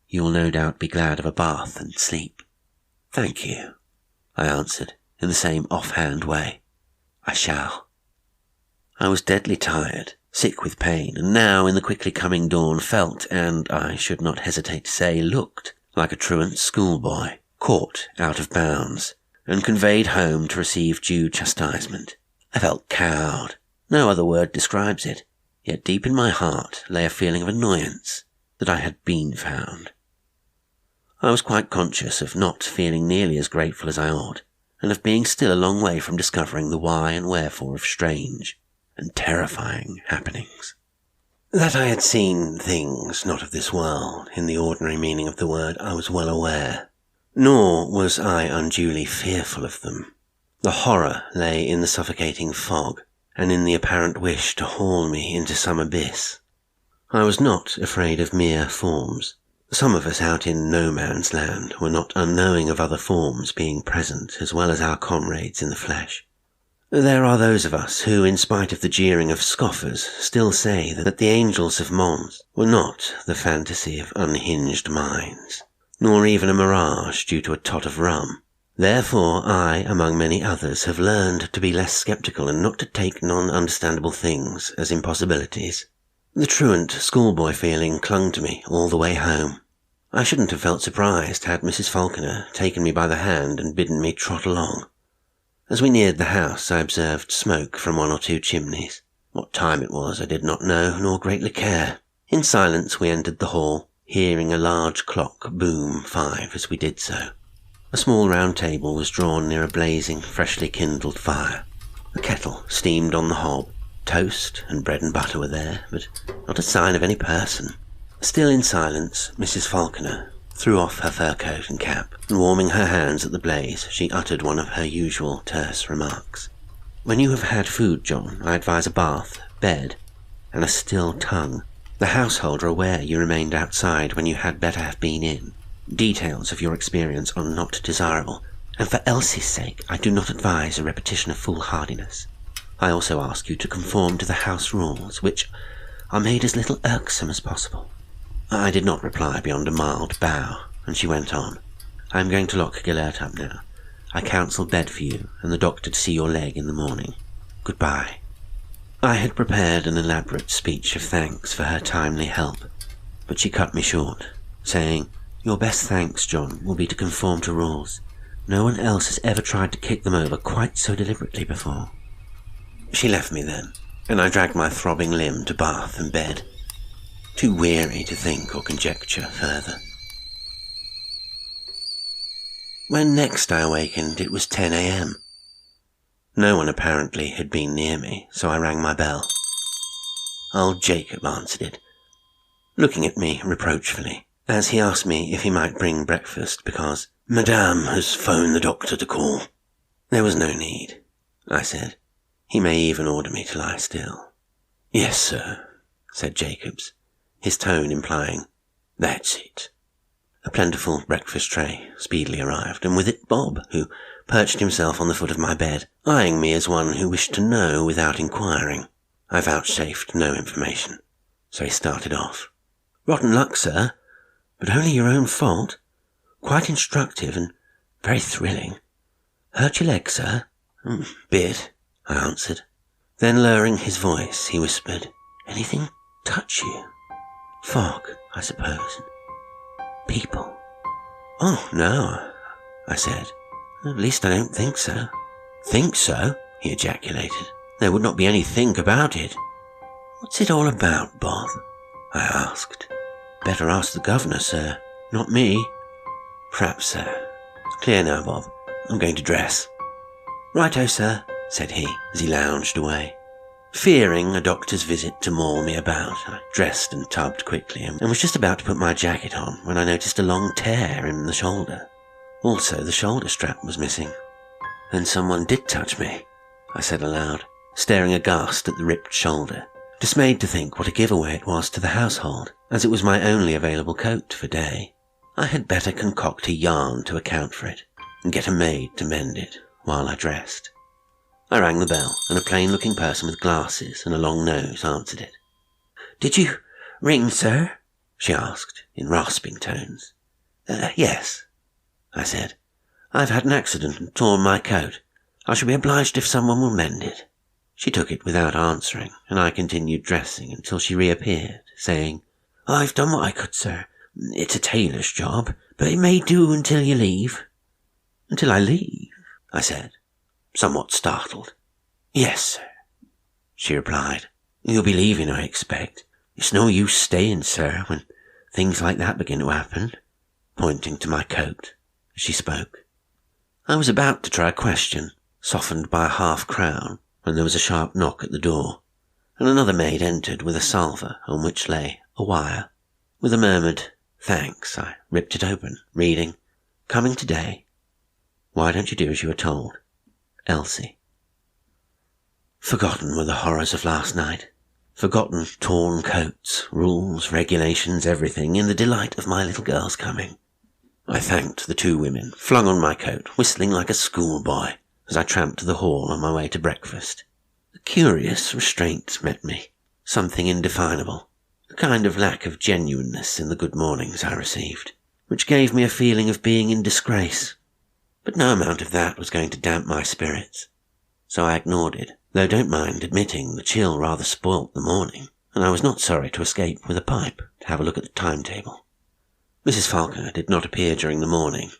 "You will no doubt be glad of a bath and sleep." "Thank you," I answered, in the same offhand way. "I shall." I was deadly tired, sick with pain, and now, in the quickly coming dawn, felt, and I should not hesitate to say, looked like a truant schoolboy, caught out of bounds, and conveyed home to receive due chastisement. I felt cowed. No other word describes it. Yet deep in my heart lay a feeling of annoyance that I had been found. I was quite conscious of not feeling nearly as grateful as I ought, and of being still a long way from discovering the why and wherefore of strange and terrifying happenings. That I had seen things not of this world, in the ordinary meaning of the word, I was well aware. Nor was I unduly fearful of them. The horror lay in the suffocating fog, and in the apparent wish to haul me into some abyss. I was not afraid of mere forms. Some of us out in no man's land were not unknowing of other forms being present, as well as our comrades in the flesh. There are those of us who, in spite of the jeering of scoffers, still say that the angels of Mons were not the fantasy of unhinged minds, nor even a mirage due to a tot of rum. Therefore I, among many others, have learned to be less sceptical and not to take non-understandable things as impossibilities. The truant schoolboy feeling clung to me all the way home. I shouldn't have felt surprised had Mrs. Falconer taken me by the hand and bidden me trot along. As we neared the house, I observed smoke from 1 or 2 chimneys. What time it was I did not know, nor greatly care. In silence we entered the hall, hearing a large clock boom 5 as we did so. A small round table was drawn near a blazing, freshly kindled fire. A kettle steamed on the hob. Toast and bread and butter were there, but not a sign of any person. Still in silence, Mrs. Falconer threw off her fur coat and cap, and warming her hands at the blaze, she uttered one of her usual terse remarks. "When you have had food, John, I advise a bath, bed, and a still tongue. The household are aware you remained outside when you had better have been in. Details of your experience are not desirable, and for Elsie's sake I do not advise a repetition of foolhardiness. I also ask you to conform to the house rules, which are made as little irksome as possible." I did not reply beyond a mild bow, and she went on. "I am going to lock Gellert up now. I counsel bed for you, and the doctor to see your leg in the morning. Goodbye." I had prepared an elaborate speech of thanks for her timely help, but she cut me short, saying, "Your best thanks, John, will be to conform to rules. No one else has ever tried to kick them over quite so deliberately before." She left me then, and I dragged my throbbing limb to bath and bed, too weary to think or conjecture further. When next I awakened, it was 10 a.m. No one apparently had been near me, so I rang my bell. Old Jacob answered it, looking at me reproachfully, as he asked me if he might bring breakfast because Madame has phoned the doctor to call. There was no need, I said. He may even order me to lie still. "Yes, sir," said Jacobs, his tone implying, "That's it." A plentiful breakfast tray speedily arrived, and with it Bob, who perched himself on the foot of my bed, eyeing me as one who wished to know without inquiring. I vouchsafed no information, so he started off. "Rotten luck, sir, but only your own fault. Quite instructive and very thrilling. Hurt your leg, sir?" "Bit," I answered. Then, lowering his voice, he whispered, "Anything touch you? Fog, I suppose. People." "Oh, no," I said. "At least I don't think so." "Think so?" he ejaculated. "There would not be any think about it." "What's it all about, Bob?" I asked. "Better ask the governor, sir, not me." "Perhaps, sir. Clear now, Bob. I'm going to dress." "Righto, sir," said he, as he lounged away. Fearing a doctor's visit to maul me about, I dressed and tubbed quickly and was just about to put my jacket on when I noticed a long tear in the shoulder. Also, the shoulder strap was missing. "Then someone did touch me," I said aloud, staring aghast at the ripped shoulder, dismayed to think what a giveaway it was to the household, as it was my only available coat for day. I had better concoct a yarn to account for it, and get a maid to mend it while I dressed. I rang the bell, and a plain-looking person with glasses and a long nose answered it. "Did you ring, sir?" she asked, in rasping tones. Yes," I said. "I've had an accident and torn my coat. I shall be obliged if someone will mend it." She took it without answering, and I continued dressing until she reappeared, saying, "I've done what I could, sir. It's a tailor's job, but it may do until you leave." "Until I leave?" I said, somewhat startled. "Yes, sir," she replied. "You'll be leaving, I expect. It's no use staying, sir, when things like that begin to happen," pointing to my coat as she spoke. I was about to try a question, softened by a half-crown, when there was a sharp knock at the door, and another maid entered with a salver on which lay a wire. With a murmured "thanks," I ripped it open, reading, Coming today. Why don't you do as you are told? Elsie. Forgotten were the horrors of last night. Forgotten torn coats, rules, regulations, everything, in the delight of my little girl's coming. I thanked the two women, flung on my coat, whistling like a schoolboy, as I tramped to the hall on my way to breakfast. A curious restraint met me, something indefinable, a kind of lack of genuineness in the good mornings I received, which gave me a feeling of being in disgrace. But no amount of that was going to damp my spirits, so I ignored it, though don't mind admitting the chill rather spoilt the morning, and I was not sorry to escape with a pipe to have a look at the timetable. Mrs. Faulkner did not appear during the morning,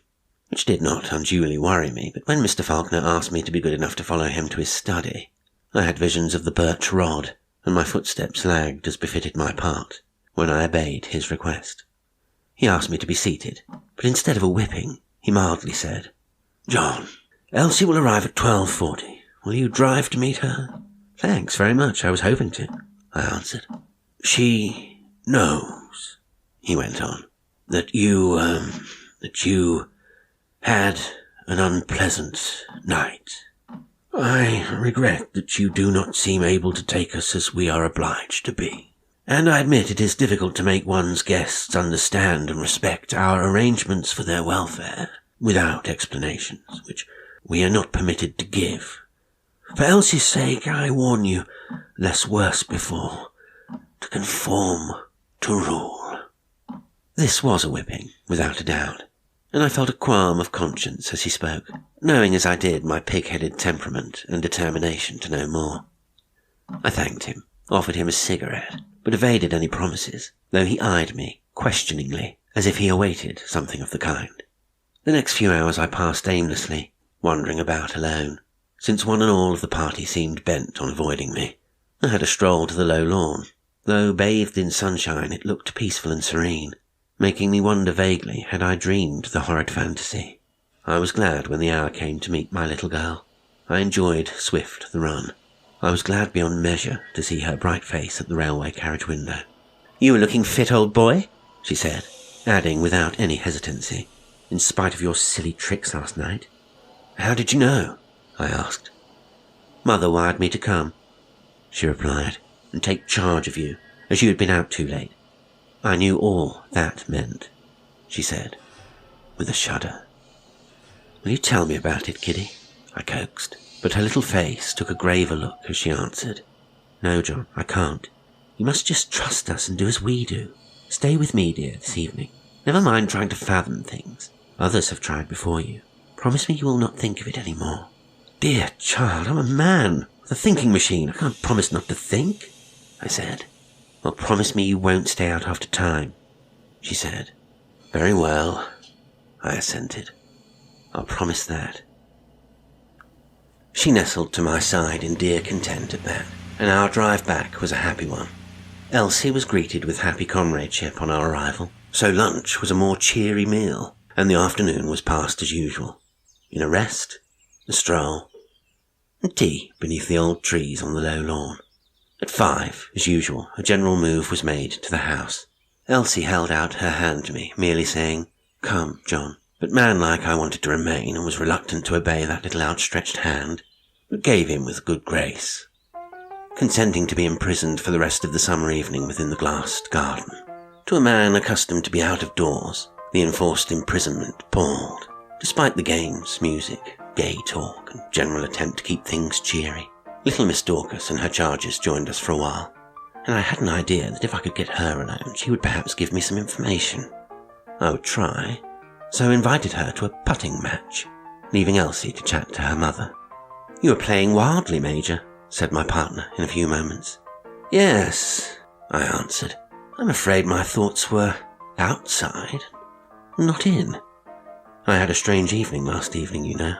which did not unduly worry me, but when Mr. Faulkner asked me to be good enough to follow him to his study, I had visions of the birch rod, and my footsteps lagged as befitted my part, when I obeyed his request. He asked me to be seated, but instead of a whipping, he mildly said, "John, Elsie will arrive at 12:40. Will you drive to meet her?" "Thanks very much, I was hoping to," I answered. "She knows," he went on, that you had an unpleasant night. I regret that you do not seem able to take us as we are obliged to be. And I admit it is difficult to make one's guests understand and respect our arrangements for their welfare without explanations, which we are not permitted to give. For Elsie's sake, I warn you, lest worse befall, to conform to rule. This was a whipping, without a doubt, and I felt a qualm of conscience as he spoke, knowing as I did my pig-headed temperament and determination to know more. I thanked him, offered him a cigarette, but evaded any promises, though he eyed me questioningly, as if he awaited something of the kind. The next few hours I passed aimlessly, wandering about alone, since one and all of the party seemed bent on avoiding me. I had a stroll to the low lawn. Though bathed in sunshine, it looked peaceful and serene, making me wonder vaguely had I dreamed the horrid fantasy. I was glad when the hour came to meet my little girl. I enjoyed Swift the run. I was glad beyond measure to see her bright face at the railway carriage window. "You are looking fit, old boy," she said, adding without any hesitancy, "in spite of your silly tricks last night." "How did you know?" I asked. "Mother wired me to come," she replied, "and take charge of you, as you had been out too late." "I knew all that meant," she said, with a shudder. "Will you tell me about it, kiddie?" I coaxed, but her little face took a graver look as she answered, "No, John, I can't. You must just trust us and do as we do. Stay with me, dear, this evening. Never mind trying to fathom things. Others have tried before you. Promise me you will not think of it any more." "Dear child, I'm a man with a thinking machine. I can't promise not to think," I said. "Well, promise me you won't stay out after time," she said. "Very well," I assented. "I'll promise that." She nestled to my side in dear content at that, and our drive back was a happy one. Elsie was greeted with happy comradeship on our arrival, so lunch was a more cheery meal, and the afternoon was passed as usual, in a rest, a stroll, and tea beneath the old trees on the low lawn. At 5, as usual, a general move was made to the house. Elsie held out her hand to me, merely saying, "Come, John," but manlike I wanted to remain and was reluctant to obey that little outstretched hand, but gave in with good grace, consenting to be imprisoned for the rest of the summer evening within the glassed garden. To a man accustomed to be out of doors, the enforced imprisonment palled, despite the games, music, gay talk, and general attempt to keep things cheery. Little Miss Dorcas and her charges joined us for a while, and I had an idea that if I could get her alone, she would perhaps give me some information. I would try, so I invited her to a putting match, leaving Elsie to chat to her mother. "You are playing wildly, Major," said my partner in a few moments. "Yes," I answered. "I'm afraid my thoughts were outside, not in. I had a strange evening last evening, you know."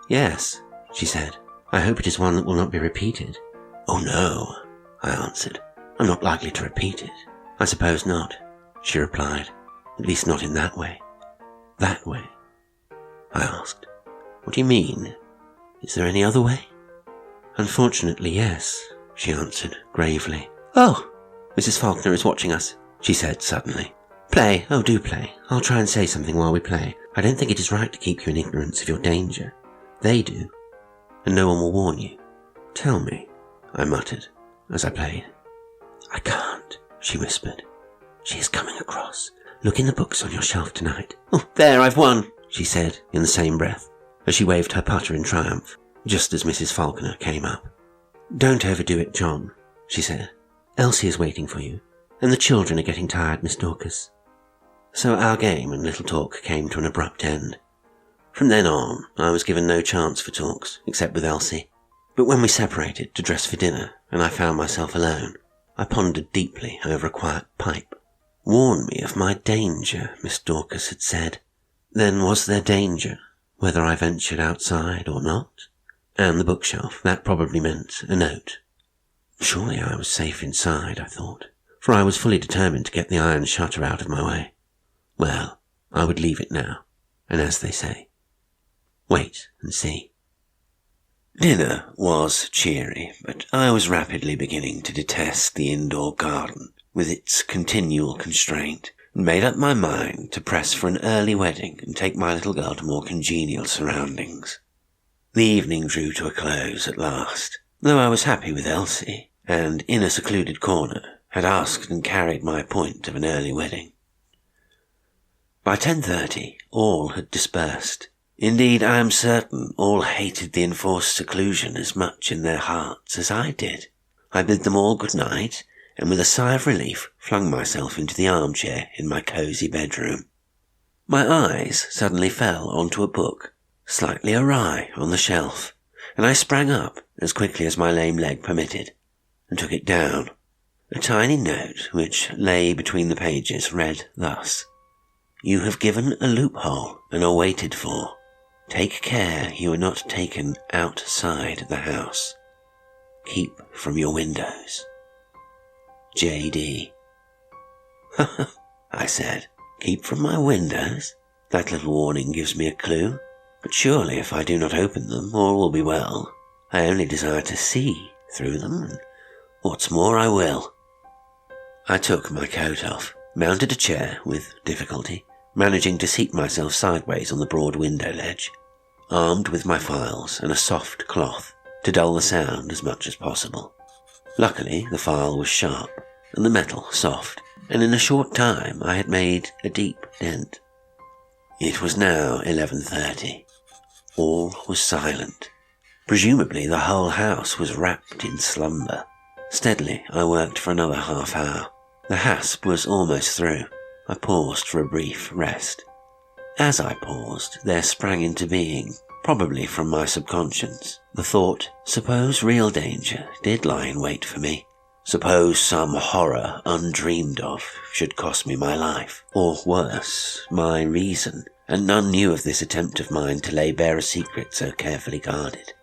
"Yes," she said. "I hope it is one that will not be repeated." "Oh no," I answered. "I'm not likely to repeat it." "I suppose not," she replied. "At least not in that way." "That way?" I asked. "What do you mean? Is there any other way?" "Unfortunately, yes," she answered gravely. "Oh, Mrs. Faulkner is watching us," she said suddenly. "Play, oh do play. I'll try and say something while we play. I don't think it is right to keep you in ignorance of your danger. They do, and no one will warn you. Tell me, I muttered as I played. I can't, she whispered. She is coming across. Look in the books on your shelf tonight. Oh, there, I've won, she said in the same breath, as she waved her putter in triumph, just as Mrs. Falconer came up. Don't overdo it, John, she said. Elsie is waiting for you, and the children are getting tired, Miss Dorcas. So our game and little talk came to an abrupt end. From then on, I was given no chance for talks, except with Elsie. But when we separated to dress for dinner, and I found myself alone, I pondered deeply over a quiet pipe. Warn me of my danger, Miss Dorcas had said. Then was there danger, whether I ventured outside or not? And the bookshelf, that probably meant a note. Surely I was safe inside, I thought, for I was fully determined to get the iron shutter out of my way. Well, I would leave it now, and as they say, wait and see. Dinner was cheery, but I was rapidly beginning to detest the indoor garden with its continual constraint, and made up my mind to press for an early wedding and take my little girl to more congenial surroundings. The evening drew to a close at last, though I was happy with Elsie, and in a secluded corner had asked and carried my point of an early wedding. By 10:30 all had dispersed. Indeed, I am certain all hated the enforced seclusion as much in their hearts as I did. I bid them all good night, and with a sigh of relief flung myself into the armchair in my cosy bedroom. My eyes suddenly fell onto a book, slightly awry on the shelf, and I sprang up as quickly as my lame leg permitted, and took it down. A tiny note which lay between the pages read thus: You have given a loophole and are waited for. Take care you are not taken outside the house. Keep from your windows. J.D. I said. Keep from my windows? That little warning gives me a clue. But surely if I do not open them, all will be well. I only desire to see through them, and what's more, I will. I took my coat off, mounted a chair with difficulty, managing to seat myself sideways on the broad window ledge, armed with my files and a soft cloth to dull the sound as much as possible. Luckily, the file was sharp and the metal soft, and in a short time I had made a deep dent. It was now 11:30. All was silent. Presumably the whole house was wrapped in slumber. Steadily I worked for another half hour. The hasp was almost through. I paused for a brief rest. As I paused, there sprang into being, probably from my subconscious, the thought, suppose real danger did lie in wait for me. Suppose some horror undreamed of should cost me my life, or worse, my reason, and none knew of this attempt of mine to lay bare a secret so carefully guarded.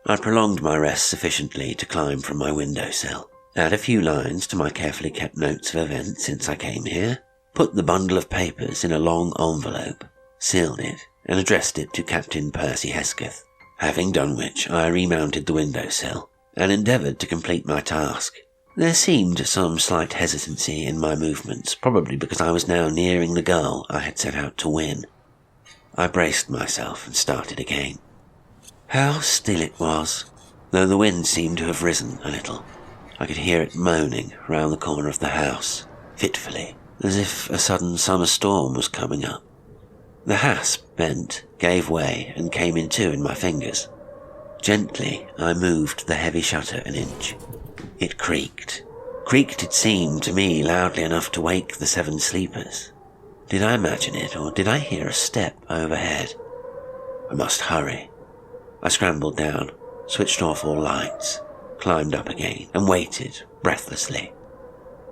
I prolonged my rest sufficiently to climb from my windowsill, add a few lines to my carefully kept notes of events since I came here, put the bundle of papers in a long envelope, sealed it, and addressed it to Captain Percy Hesketh, having done which I remounted the windowsill and endeavoured to complete my task. There seemed some slight hesitancy in my movements, probably because I was now nearing the goal I had set out to win. I braced myself and started again. How still it was, though the wind seemed to have risen a little. I could hear it moaning round the corner of the house, fitfully, as if a sudden summer storm was coming up. The hasp bent, gave way, and came in two in my fingers. Gently, I moved the heavy shutter an inch. It creaked. Creaked, it seemed to me, loudly enough to wake the 7 sleepers. Did I imagine it, or did I hear a step overhead? I must hurry. I scrambled down, switched off all lights, climbed up again, and waited, breathlessly.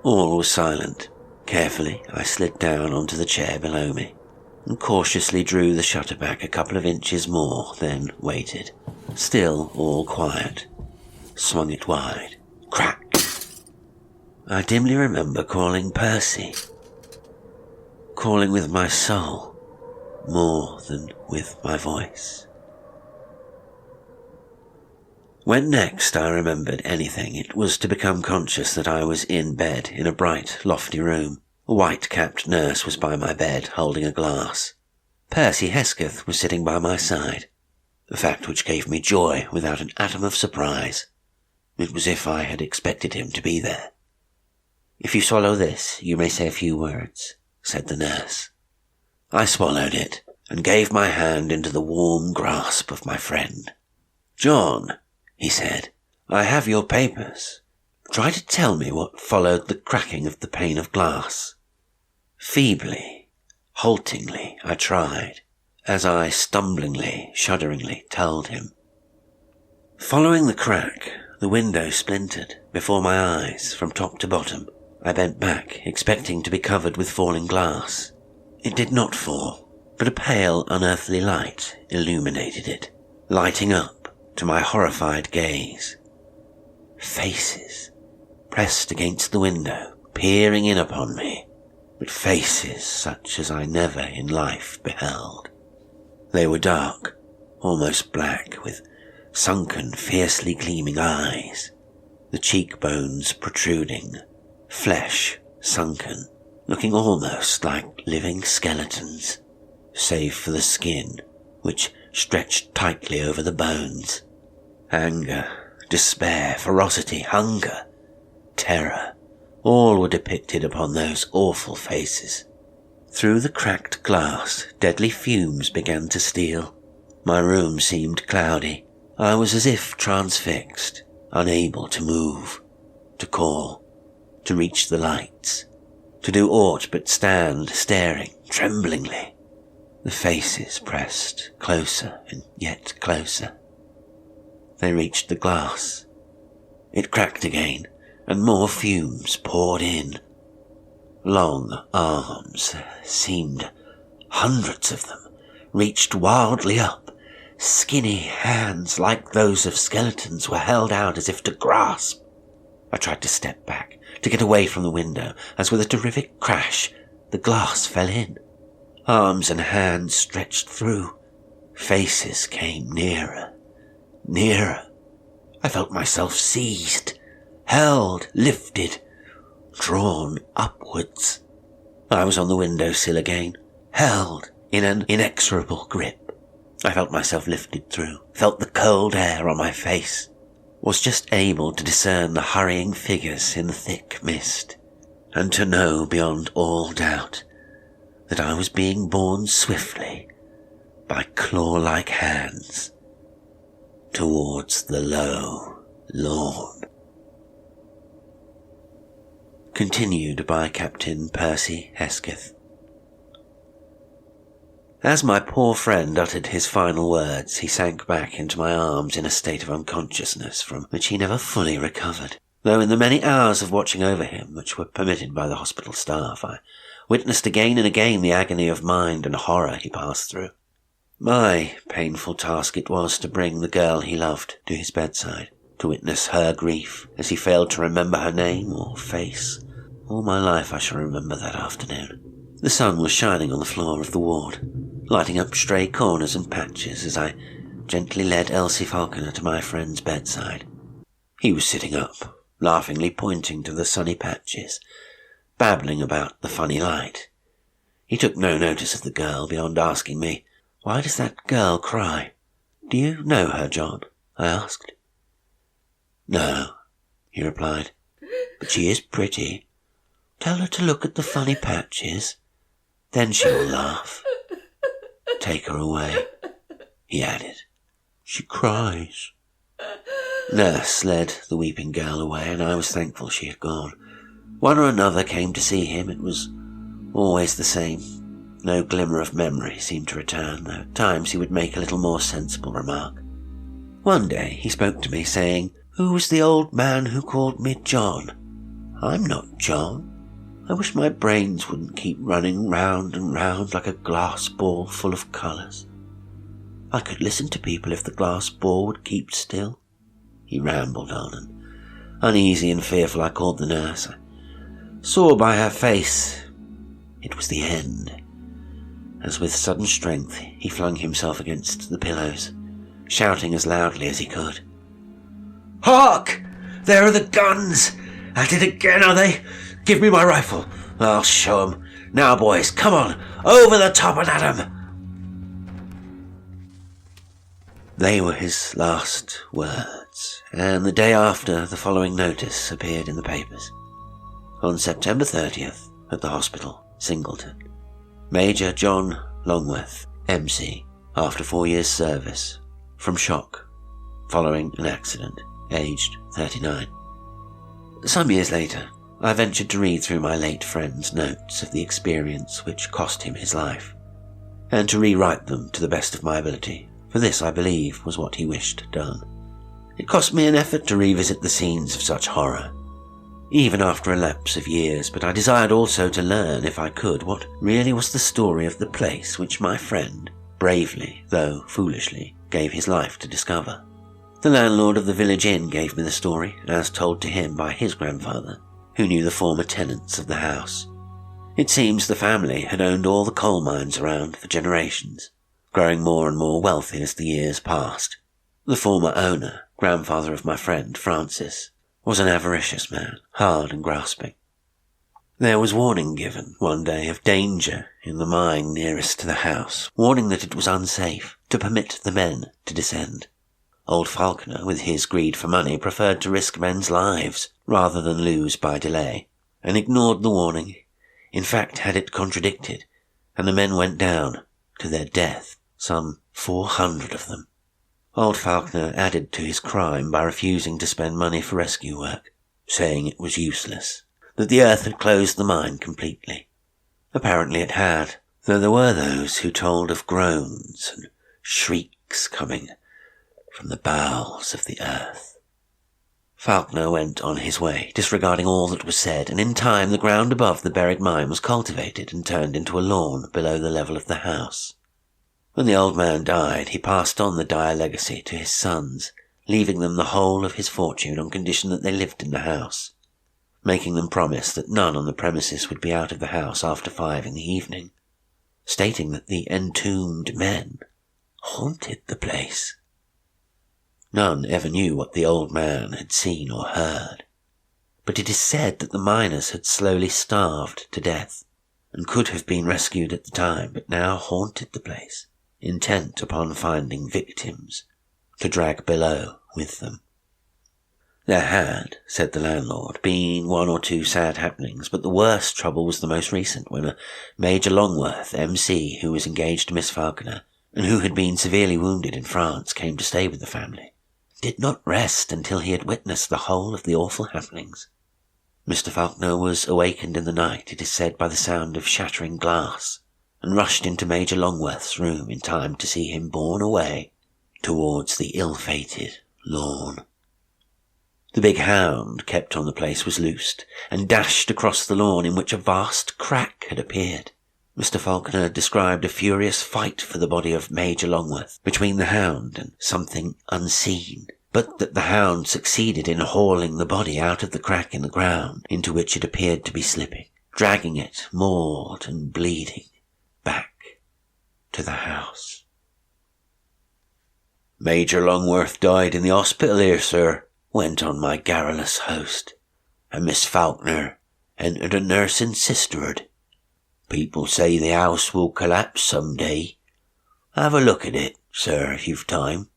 All was silent. Carefully, I slid down onto the chair below me, and cautiously drew the shutter back a couple of inches more, then waited. Still all quiet. Swung it wide. Crack! I dimly remember calling Percy. Calling with my soul, more than with my voice. When next I remembered anything, it was to become conscious that I was in bed in a bright, lofty room. A white-capped nurse was by my bed, holding a glass. Percy Hesketh was sitting by my side, a fact which gave me joy without an atom of surprise. It was as if I had expected him to be there. "If you swallow this, you may say a few words," said the nurse. I swallowed it, and gave my hand into the warm grasp of my friend. "John," he said, "I have your papers. Try to tell me what followed the cracking of the pane of glass." Feebly, haltingly, I tried, as I stumblingly, shudderingly told him. Following the crack, the window splintered before my eyes from top to bottom. I bent back, expecting to be covered with falling glass. It did not fall, but a pale, unearthly light illuminated it, lighting up to my horrified gaze. Faces, pressed against the window, peering in upon me, but faces such as I never in life beheld. They were dark, almost black, with sunken, fiercely gleaming eyes, the cheekbones protruding, flesh sunken, looking almost like living skeletons, save for the skin, which stretched tightly over the bones. Anger, despair, ferocity, hunger, terror, all were depicted upon those awful faces. Through the cracked glass, deadly fumes began to steal. My room seemed cloudy. I was as if transfixed, unable to move, to call, to reach the lights, to do aught but stand staring tremblingly. The faces pressed closer and yet closer. They reached the glass. It cracked again, and more fumes poured in. Long arms, seemed hundreds of them, reached wildly up. Skinny hands like those of skeletons were held out as if to grasp. I tried to step back, to get away from the window, as with a terrific crash, the glass fell in. Arms and hands stretched through. Faces came nearer, nearer. I felt myself seized, held, lifted, drawn upwards. I was on the windowsill again, held in an inexorable grip. I felt myself lifted through, felt the cold air on my face, was just able to discern the hurrying figures in the thick mist, and to know beyond all doubt that I was being borne swiftly by claw-like hands towards the low lawn. Continued by Captain Percy Hesketh. As my poor friend uttered his final words, he sank back into my arms in a state of unconsciousness from which he never fully recovered, though in the many hours of watching over him, which were permitted by the hospital staff, I witnessed again and again the agony of mind and horror he passed through. My painful task it was to bring the girl he loved to his bedside, to witness her grief as he failed to remember her name or face. All my life I shall remember that afternoon. The sun was shining on the floor of the ward, lighting up stray corners and patches as I gently led Elsie Falconer to my friend's bedside. He was sitting up, laughingly pointing to the sunny patches, babbling about the funny light. He took no notice of the girl beyond asking me, "Why does that girl cry? Do you know her, John?" I asked. "No," he replied, "but she is pretty. Tell her to look at the funny patches. Then she will laugh. Take her away," he added. "She cries." Nurse led the weeping girl away, and I was thankful she had gone. One or another came to see him. It was always the same. No glimmer of memory seemed to return, though at times he would make a little more sensible remark. One day he spoke to me, saying, "Who was the old man who called me John? I'm not John. I wish my brains wouldn't keep running round and round like a glass ball full of colours. I could listen to people if the glass ball would keep still." He rambled on, and uneasy and fearful I called the nurse. I saw by her face it was the end, as with sudden strength he flung himself against the pillows, shouting as loudly as he could, "Hark! There are the guns! At it again, are they? Give me my rifle. I'll show 'em. Now, boys, come on, over the top and at 'em." They were his last words, and the day after, the following notice appeared in the papers. On September 30th, at the hospital, Singleton, Major John Longworth, MC, after 4 years' service, from shock, following an accident, aged 39. Some years later, I ventured to read through my late friend's notes of the experience which cost him his life, and to rewrite them to the best of my ability, for this, I believe, was what he wished done. It cost me an effort to revisit the scenes of such horror, even after a lapse of years, but I desired also to learn, if I could, what really was the story of the place which my friend, bravely, though foolishly, gave his life to discover. The landlord of the village inn gave me the story, as told to him by his grandfather, who knew the former tenants of the house. It seems the family had owned all the coal mines around for generations, growing more and more wealthy as the years passed. The former owner, grandfather of my friend Francis, was an avaricious man, hard and grasping. There was warning given one day of danger in the mine nearest to the house, warning that it was unsafe to permit the men to descend. Old Falconer, with his greed for money, preferred to risk men's lives rather than lose by delay, and ignored the warning, in fact had it contradicted, and the men went down to their death, some 400 of them. Old Falconer added to his crime by refusing to spend money for rescue work, saying it was useless, that the earth had closed the mine completely. Apparently it had, though there were those who told of groans and shrieks coming from the bowels of the earth. Falconer went on his way, disregarding all that was said, and in time the ground above the buried mine was cultivated and turned into a lawn below the level of the house. When the old man died, he passed on the dire legacy to his sons, leaving them the whole of his fortune on condition that they lived in the house, making them promise that none on the premises would be out of the house after 5 in the evening, stating that the entombed men haunted the place. None ever knew what the old man had seen or heard, but it is said that the miners had slowly starved to death, and could have been rescued at the time, but now haunted the place, intent upon finding victims to drag below with them. There had, said the landlord, been 1 or 2 sad happenings, but the worst trouble was the most recent, when a Major Longworth, MC, who was engaged to Miss Falconer, and who had been severely wounded in France, came to stay with the family. Did not rest until he had witnessed the whole of the awful happenings. Mr. Falconer was awakened in the night, it is said, by the sound of shattering glass, and rushed into Major Longworth's room in time to see him borne away towards the ill-fated lawn. The big hound kept on the place was loosed, and dashed across the lawn, in which a vast crack had appeared. Mr. Falconer described a furious fight for the body of Major Longworth between the hound and something unseen, but that the hound succeeded in hauling the body out of the crack in the ground into which it appeared to be slipping, dragging it, mauled and bleeding, back to the house. "Major Longworth died in the hospital here, sir," went on my garrulous host, "and Miss Falconer entered a nursing sisterhood. People say the house will collapse some day. Have a look at it, sir, if you've time,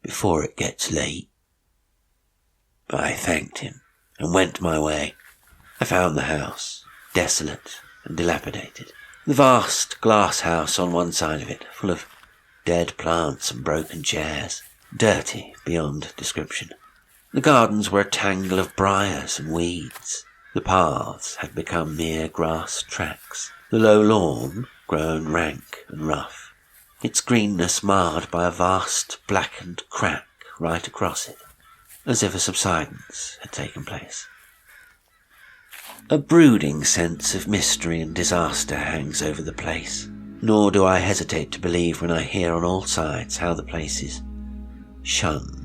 before it gets late." I thanked him and went my way. I found the house, desolate and dilapidated. The vast glass house on one side of it, full of dead plants and broken chairs, dirty beyond description. The gardens were a tangle of briars and weeds. The paths had become mere grass tracks, the low lawn grown rank and rough, its greenness marred by a vast blackened crack right across it, as if a subsidence had taken place. A brooding sense of mystery and disaster hangs over the place, nor do I hesitate to believe when I hear on all sides how the place is shunned.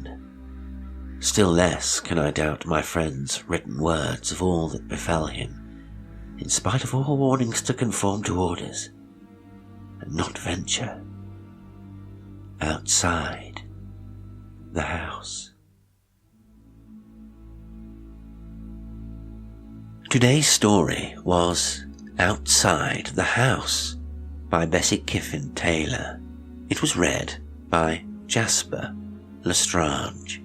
Still less can I doubt my friend's written words of all that befell him, in spite of all warnings to conform to orders, and not venture outside the house. Today's story was Outside the House by Bessie Kyffin-Taylor. It was read by Jasper L'Estrange.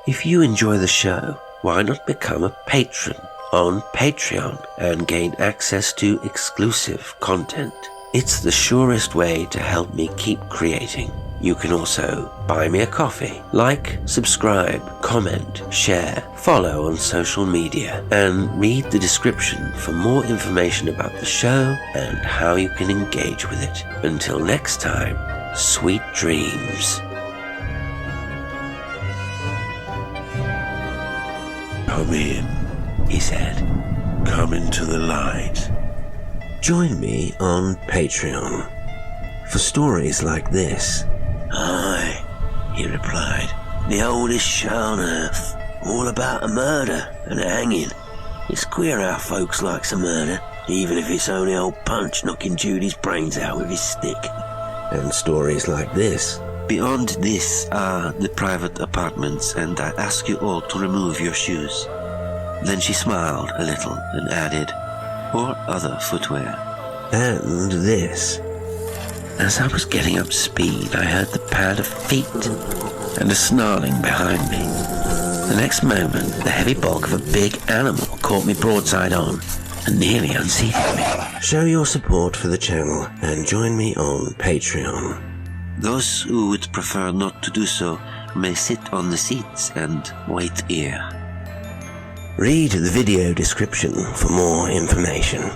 If you enjoy the show, why not become a patron on Patreon and gain access to exclusive content? It's the surest way to help me keep creating. You can also buy me a coffee, like, subscribe, comment, share, follow on social media, and read the description for more information about the show and how you can engage with it. Until next time, sweet dreams. Come in, He said. come into the light. Join me on Patreon for stories like this. Aye, he replied. The oldest show on earth. All about a murder and a hanging. It's queer how folks likes a murder, even if it's only old Punch knocking Judy's brains out with his stick. And stories like this. Beyond this are the private apartments, and I ask you all to remove your shoes. Then she smiled a little and added, or other footwear. And this. As I was getting up speed, I heard the pad of feet and a snarling behind me. The next moment, the heavy bulk of a big animal caught me broadside on and nearly unseated me. Show your support for the channel and join me on Patreon. Those who would prefer not to do so may sit on the seats and wait here. Read the video description for more information.